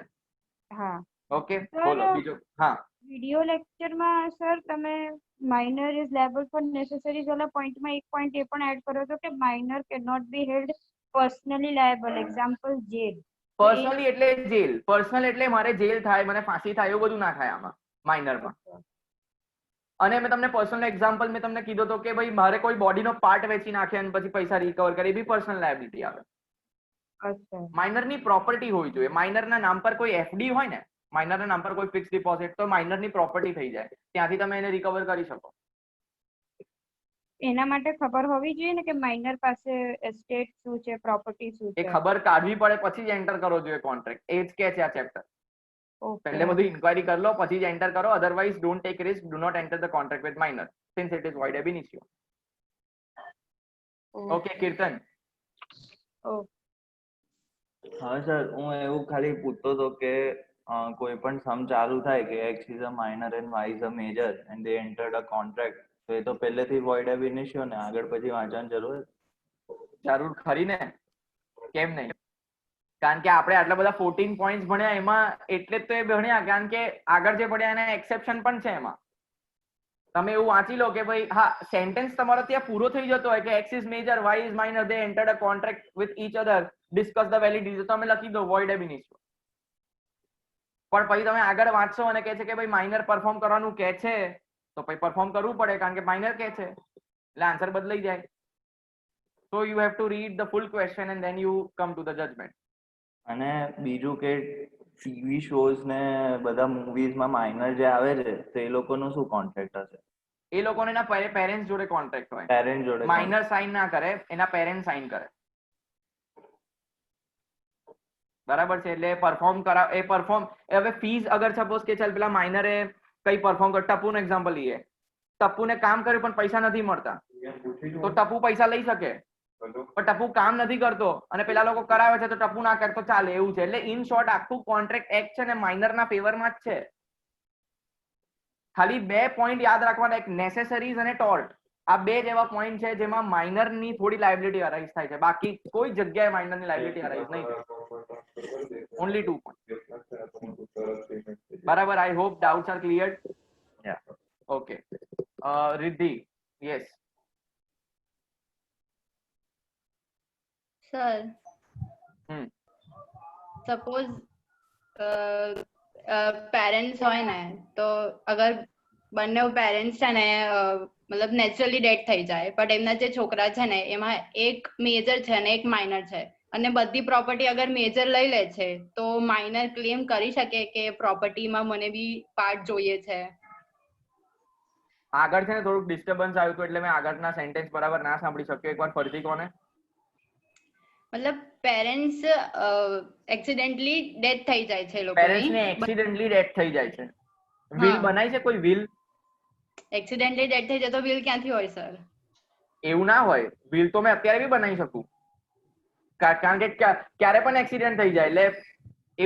હા. ઓકે, બોલો બીજો. હા, વિડિયો લેક્ચરમાં સર તમે માઇનર ઇઝ લાયબલ ફોર નેસેસરીઝ વાળા પોઈન્ટમાં એક પોઈન્ટ એ પણ એડ કર્યો હતો કે minor can not be held personally liable, example jail. Personally એટલે જેલ, પર્સનલ એટલે મારે જેલ થાય, મને ફાંસી થાય, એવું બધું ના થાય આમાં માઇનરમાં. અને મેં તમને પર્સનલ એક્ઝામ્પલ મેં તમને કીધું હતો કે ભાઈ મારે કોઈ બોડીનો પાર્ટ વેચી નાખે અને પછી પૈસા રિકવર કરે, એ બી પર્સનલ લાયબિલિટી આવે. માઇનરની પ્રોપર્ટી હોવી જોઈએ. માઇનરના નામ પર કોઈ એફડી હોય ને, માઇનરના નામ પર કોઈ ફિક્સ ડિપોઝિટ, તો માઇનરની પ્રોપર્ટી થઈ જાય, ત્યાંથી તમે એને રિકવર કરી શકો. એના માટે ખબર હોવી જોઈએ ને કે માઇનર પાસે એસ્ટેટ શું છે, પ્રોપર્ટી શું એ છે. ખબર કાઢવી પડે, પછી જ એન્ટર કરવો જોઈએ કોન્ટ્રાક્ટ. એ જ કે છે આ ચેપ્ટર. પહેલે બધું ઇન્ક્વાયરી કરી લો, પછી જ એન્ટર કરો. Otherwise don't take risk, do not enter the contract with minor since it is void ab initio. Okay Kirtan. હા સર, હું એવું ખાલી પૂછતો હતો કે કોઈ પણ સમ ચાલુ થાય કે x is a minor and y is a major and they entered a contract, તો એ તો પહેલેથી void ab initio ને, આગળ પછી વાંચવાની જરૂર? જરૂર ખરી ને, કેમ નહીં? કારણ કે આપણે આટલા બધા 14 પોઈન્ટ્સ ભણ્યા, એમાં એટલે તો એ ભણ્યા કારણ કે આગળ જે ભણ્યા એના એક્સેપ્શન પણ છે એમાં. તમે એવું વાંચી લો કે ભાઈ હા, સેન્ટેન્સ તમારો ત્યાં પૂરો થઈ જતો હોય કે x is major, y is minor, they entered a contract with each other, discuss the validity, તો તમે લખી દો void ab initio. પણ પછી તમે આગળ વાંચશો અને કહે છે કે ભાઈ માઇનર પરફોર્મ કરવાનું કહે છે, તો પછી પરફોર્મ કરવું પડે કારણ કે માઇનર કહે છે, એટલે આન્સર બદલાઈ જાય. So you have to read the full question and then you come to the judgment. અને બીજું કે ટીવી શોઝ ને બધા મૂવીઝમાં માઇનર જે આવે છે તો એ લોકોનું શું કોન્ટ્રાક્ટ હશે? એ લોકોને એના પેરેન્ટ્સ જોડે કોન્ટ્રાક્ટ હોય. પેરેન્ટ જોડે માઇનર સાઇન ના કરે, એના પેરેન્ટ સાઇન કરે. બરાબર છે. એટલે પરફોર્મ કરાવ, એ પરફોર્મ, હવે ફીસ અગર સપોઝ કે ચાલ પેલા માઇનરે કઈ પરફોર્મ કર, ટપુનું એક્ઝામ્પલ લઈએ, ટપુને કામ કર્યું પણ પૈસા નથી મળતા, તો ટપુ પૈસા લઈ શકે, પણ ટપુ કામ નથી કરતો અને પેલા લોકો કરાવે છે તો ટપુ ના કરે તો ચાલે, એવું છે. એટલે ઇન શોર્ટ આખું કોન્ટ્રાક્ટ એક્ટ છે ને માઇનરના ફેવરમાં જ છે. ખાલી 2 પોઈન્ટ યાદ રાખવાના, એક નેસેસરીઝ અને ટોર્ટ. આ 2 જ એવા પોઈન્ટ છે જેમાં માઇનરની થોડી લાયબિલિટી અરાઇઝ થાય છે, બાકી કોઈ જગ્યાએ માઇનરની લાયબિલિટી અરાઇઝ નહીં થાય. Only 2 point. બરાબર. I hope doubts are clear. Okay. Riddhi, yes. Sir હમ સપોઝ પેરેન્ટ્સ હોય ને તો અગર બંને પેરેન્ટ્સ છે ને મતલબ નેચરલી ડેથ થઈ જાય બટ એમના જે છોકરા છે ને એમાં એક મેજર છે ને એક માઇનર છે અને બધી પ્રોપર્ટી અગર મેજર લઈ લે છે તો માઇનર ક્લેમ કરી શકે કે પ્રોપર્ટીમાં મને બી પાર્ટ જોઈએ છે. આગળ છે ને થોડુંક ડિસ્ટર્બન્સ આવ્યું હતું એટલે મેં આગળના સેન્ટેન્સ બરાબર ના સાંભળી શક્યો. એકવાર ફરીથી કોને? મતલબ પેરેન્ટ્સ એક્સિડેન્ટલી ડેથ થઈ જાય છે પેરેન્ટ્સ ને લોકોની એક્સિડન્ટલી ડેથ થઈ જાય છે. વિલ બનાવી છે કોઈ વિલ? એક્સિડેન્ટલી ડેથ થઈ જાય તો વિલ ક્યાંથી હોય સર? એવું ના હોય. વિલ તો મેં અત્યારે બી બનાવી શકું કારણ કે ક્યારે પણ એક્સિડન્ટ થઈ જાય એટલે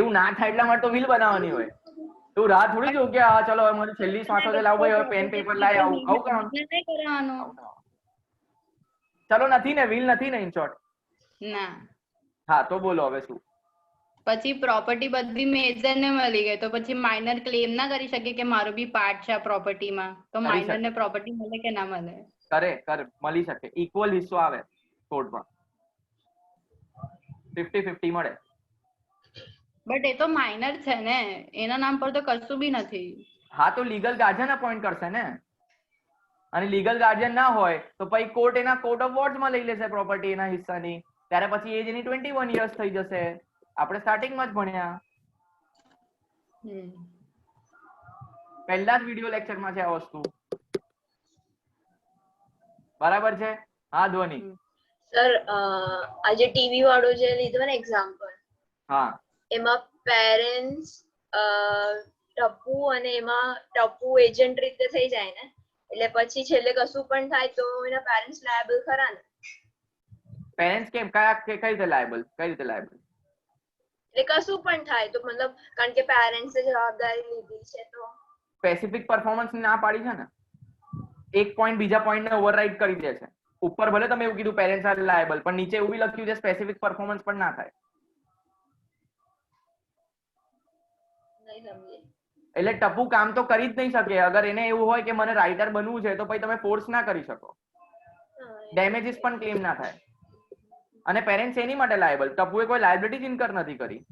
એવું ના થાય એટલા માટે તો વિલ બનાવવાની હોય. તું રાહ થોડી જો કે હા ચલો હવે મારી છેલ્લી શ્વાસો છે લાવ ભાઈ હવે પેન પેપર લાય આવું કરવાનું. ચલો નથી ને વિલ નથી ને ઇન શોર્ટ? ના. હા તો બોલો હવે શું? પછી પ્રોપર્ટી બધી મેજર ને મળી ગઈ તો પછી માઇનર ક્લેમ ના કરી શકે કે મારો બી પાર્ટ છે આ પ્રોપર્ટીમાં તો માઇનર ને પ્રોપર્ટી મળે કે ના મળે? કરે મળી શકે. ઇક્વલ હિસ્સો આવે કોર્ટમાં 50-50 મળે. બટ એ તો માઇનર છે ને એના નામ પર તો કશું બી નથી. હા તો લીગલ ગાર્ડિયન અપોઇન્ટ કરશે ને અને લીગલ ગાર્ડિયન ના હોય તો પછી કોર્ટ એના કોર્ટ ઓફ વોર્ડ્સમાં લઈ લેશે પ્રોપર્ટી એના હિસ્સાની. ત્યારે પછી એજ એની 21 યર્સ થઈ જશે. આપણે સ્ટાર્ટિંગમાં જ ભણ્યા પહેલા જ વિડિયો લેક્ચરમાં છે આ વસ્તુ. બરાબર છે? હા ધ્વનિ. સર આજે ટીવી વાળો જે લીધો ને એક્ઝામ્પલ હા એમાં પેરેન્ટ્સ ટપ્પુ અને એમાં ટપ્પુ એજન્ટ રીતે થઈ જાય ને એટલે પછી છેલ્લે કશું પણ થાય તો એના પેરેન્ટ્સ લાયબલ ખરા ને? પેરેન્ટ્સ કેમ કઈ રીતે લાયબલ? કઈ રીતે લાયબલ? એટલે કશું પણ થાય તો મતલબ કારણ કે પેરેન્ટ્સે જવાબદારી લીધી છે તો સ્પેસિફિક પરફોર્મન્સ ના પાડી છે ને એક પોઈન્ટ બીજા પોઈન્ટ ને ઓવરરાઈડ કરી દે છે. ઉપર ભલે તમે એવું કીધું પેરેન્ટ્સ આર લાયબલ પણ નીચે એવું બી લખ્યું છે સ્પેસિફિક પરફોર્મન્સ પણ ના થાય. એટલે ટપુ કામ તો કરી જ નહીં શકે. અગર એને એવું હોય કે મને રાઇટર બનવું છે તો પછી તમે ફોર્સ ના કરી શકો. ડેમેજીસ પણ ક્લેમ ના થાય. અને પેરેન્ટ્સ એની માટે લાયબલ. ટપુએ કોઈ લાયબિલિટી ઇન્કર નથી કરી.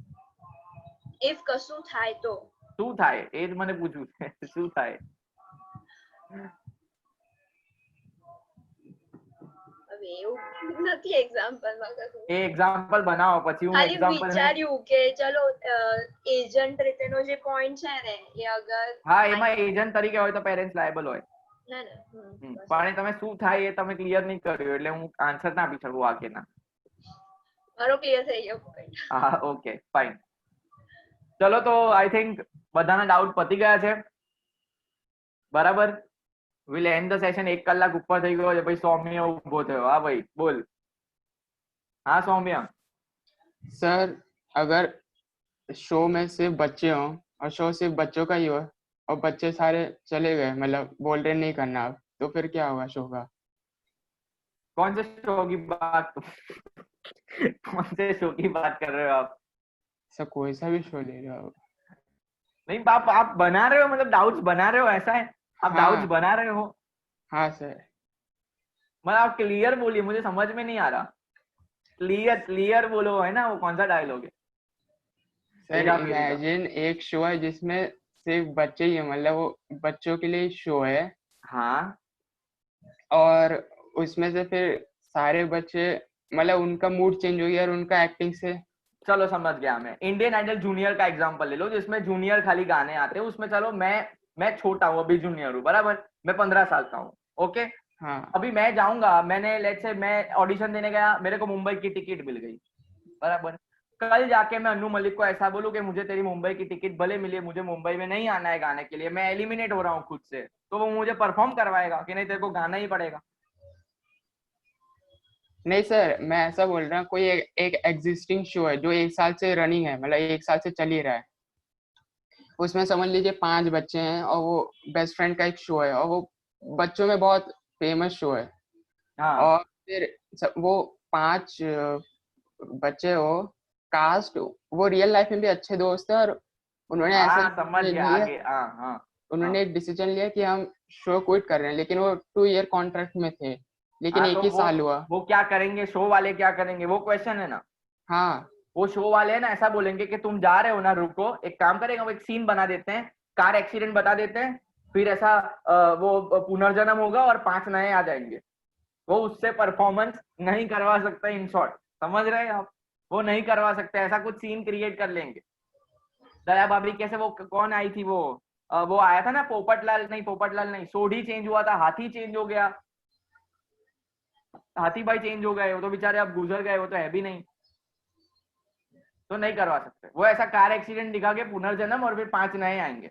ઇફ કશું થાય તો શું થાય એ જ મને પૂછવું છે. શું થાય? હવે એવું નથી એક્ઝામ્પલમાં કશું. એ એક્ઝામ્પલ બનાવો પછી હું ખાલી એક્ઝામ્પલ વિચાર્યું કે ચલો એજન્ટ રીતેનો જે પોઈન્ટ છે ને એ અગર હા એમાં એજન્ટ તરીકે હોય તો પેરેન્ટ્સ લાયબલ હોય. ના ના પણ એ તમે શું થાય એ તમે ક્લિયર નહીં કર્યું એટલે હું આન્સર ના આપી શકું આ કે ના. મારો ક્લિયર થઈ ગયો પોઈન્ટ. હા ઓકે ફાઇન. ચલો તો આઈ થિંક બધાના ડાઉટ પતી ગયા છે. બરાબર. Will and the session. 1 કલાક ઉપર થઈ ગયો છે. ભાઈ સૌમ્ય ઉભો થયો. હા ભાઈ બોલ. हाँ सौम्या सर अगर शो में सिर्फ बच्चे हों और शो सिर्फ बच्चों का ही हो और बच्चे सारे चले गए मतलब बोल रहे नहीं करना अब तो फिर क्या होगा शो का? कौन से शो की बात कौन से शो की बात कर रहे हो आप? सर कोई सा भी शो ले रहे हो? नहीं आप बना रहे हो मतलब डाउट्स बना रहे हो ऐसा है? आप डाउट्स बना रहे हो? हाँ सर. मतलब आप क्लियर बोलिए मुझे समझ में नहीं आ रहा. क्लियर बोलो है ना वो कौन सा डायलॉग है? सर इमेजिन एक शो है जिसमें सिर्फ बच्चे ही है मतलब वो बच्चों के लिए शो है. हाँ. और उसमें से फिर सारे बच्चे मतलब उनका मूड चेंज हो गया और उनका एक्टिंग से. चलो समझ गया मैं. इंडियन आइडल जूनियर का एग्जांपल ले लो जिसमें जूनियर खाली गाने आते हैं. उसमें चलो मैं छोटा हूँ अभी जूनियर हूँ बराबर. मैं 15 साल का हूँ. ओके. हाँ. अभी मैं जाऊंगा. मैंने लेट्स से मैं ऑडिशन देने गया. मेरे को मुंबई की टिकट मिल गई बराबर. कल जाके मैं अन्नू मलिक को ऐसा बोलूं कि मुझे तेरी मुंबई की टिकट भले मिली मुझे मुंबई में नहीं आना है गाने के लिए. मैं एलिमिनेट हो रहा हूँ खुद से. तो वो मुझे परफॉर्म करवाएगा कि नहीं तेरे को गाना ही पड़ेगा? नहीं सर मैं ऐसा बोल रहा हूँ कोई एक एग्जिस्टिंग शो है जो 1 साल से रनिंग है मतलब 1 साल से चल ही रहा है. उसमें समझ लीजिए 5 बच्चे हैं और वो बेस्ट फ्रेंड का एक शो है और वो बच्चों में बहुत फेमस शो है. हाँ. और फिर वो 5 बच्चे हो कास्ट वो रियल लाइफ में भी अच्छे दोस्त हैं और उन्होंने ऐसा समझ गया आगे. हाँ. उन्होंने एक डिसीजन लिया कि हम शो क्विट कर रहे हैं लेकिन वो 2 ईयर कॉन्ट्रैक्ट में थे लेकिन हाँ, एक तो ही साल हुआ। वो क्या करेंगे, शो वाले क्या करेंगे, वो क्वेश्चन है ना। हाँ वो शो वाले है ना, ऐसा बोलेंगे कि तुम जा रहे हो ना, रुको, एक काम करेंगे, वो एक सीन बना देते हैं, कार एक्सीडेंट बता देते हैं, फिर ऐसा वो पुनर्जन्म होगा और 5 नए आ जाएंगे। वो उससे परफॉर्मेंस नहीं करवा सकते, इन शॉर्ट, समझ रहे हैं आप, वो नहीं करवा सकते, ऐसा कुछ सीन क्रिएट कर लेंगे। दया भाभी कैसे, वो कौन आई थी, वो आया था ना, पोपटलाल नहीं, सोढ़ी चेंज हुआ था, हाथी चेंज हो गया, हाथी भाई चेंज हो गए, वो तो बेचारे अब गुजर गए, वो तो है भी नहीं, तो नहीं करवा सकते। वो ऐसा कार एक्सीडेंट दिखा के पुनर्जन्म और फिर 5 नए आएंगे,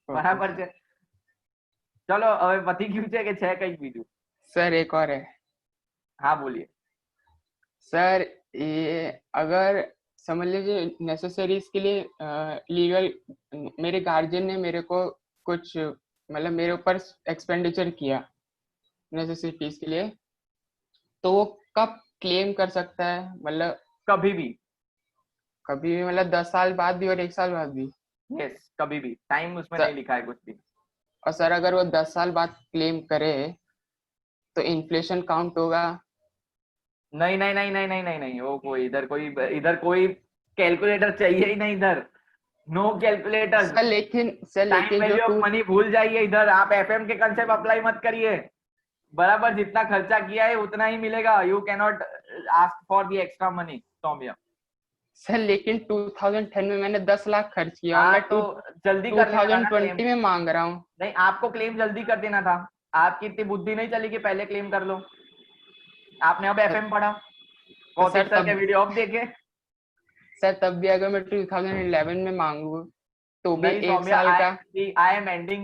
बराबर છે। चलो હવે પતી ગયું છે કે છે કંઈક બીજું? सर एक और है। हाँ बोलिए। सर ये अगर समझ लीजिए नेसेसरीज के लिए लीगल, मेरे गार्जियन ने मेरे को कुछ मतलब मेरे ऊपर एक्सपेंडिचर किया नेसेसिटीज के लिए, तो वो कब क्लेम कर सकता है? मतलब कभी भी मतलब 10 साल बाद भी और 1 साल बाद भी? यस, कभी भी, टाइम उसमें सर- नहीं लिखा है कुछ भी। और सर अगर वो 10 साल बाद क्लेम करे तो इन्फ्लेशन काउंट होगा? नहीं नहीं नहीं नहीं नहीं नहीं नहीं, वो कोई इधर कोई कैलकुलेटर चाहिए ही नहीं, इधर नो कैलकुलेटर। सर लेकिन टाइम वैल्यू जो ऑफ मनी भूल जाइए, इधर आप एफएम के कंसेप्ट अप्लाई मत करिए, बराबर जितना खर्चा किया है उतना ही मिलेगा। You can not ask for the extra money, Saumya. Sir लेकिन 2010 में मैंने 10 लाख खर्च किया, हाँ, मैं तो जल्दी कर लेना था ना 2020 claim। में मांग रहा हूँ। नहीं, आपको क्लेम जल्दी कर देना था, आपकी इतनी बुद्धि नहीं चली कि पहले क्लेम कर लो। आपने अब एफएम पढ़ा, कौशिक सर के वीडियो अब देखे। सर तब भी अगर मैं 2011 में मांगू तो भी नहीं 1 सौम्या, साल का। I am ending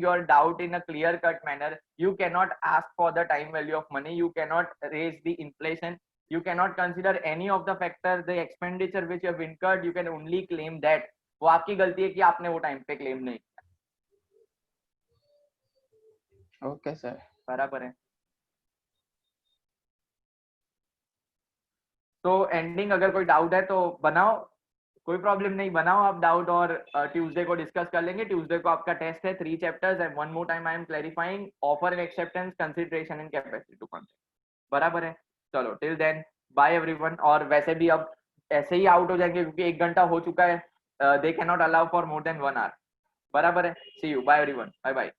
your doubt in a clear cut manner. You cannot ask for the time value of money, you cannot raise the inflation, you cannot consider any of the factors, the expenditure which you have incurred, you can only claim that। वो आपकी गलती है कि आपने वो time पे claim नहीं किया। ओके सर, बराबर है। तो एंडिंग अगर कोई डाउट है तो बनाओ, कोई प्रॉब्लम नहीं, बनाओ आप डाउट, और ट्यूसडे को डिस्कस कर लेंगे। ट्यूसडे को आपका टेस्ट है, 3 chapters and one more time I am clarifying offer and acceptance, consideration and capacity to concept, बराबर है। चलो टिल देन बाय एवरीवन। और वैसे भी अब ऐसे ही आउट हो जाएंगे क्योंकि 1 घंटा हो चुका है, they can not allow for more than 1 hour, बराबर है। See you, bye everyone, bye bye.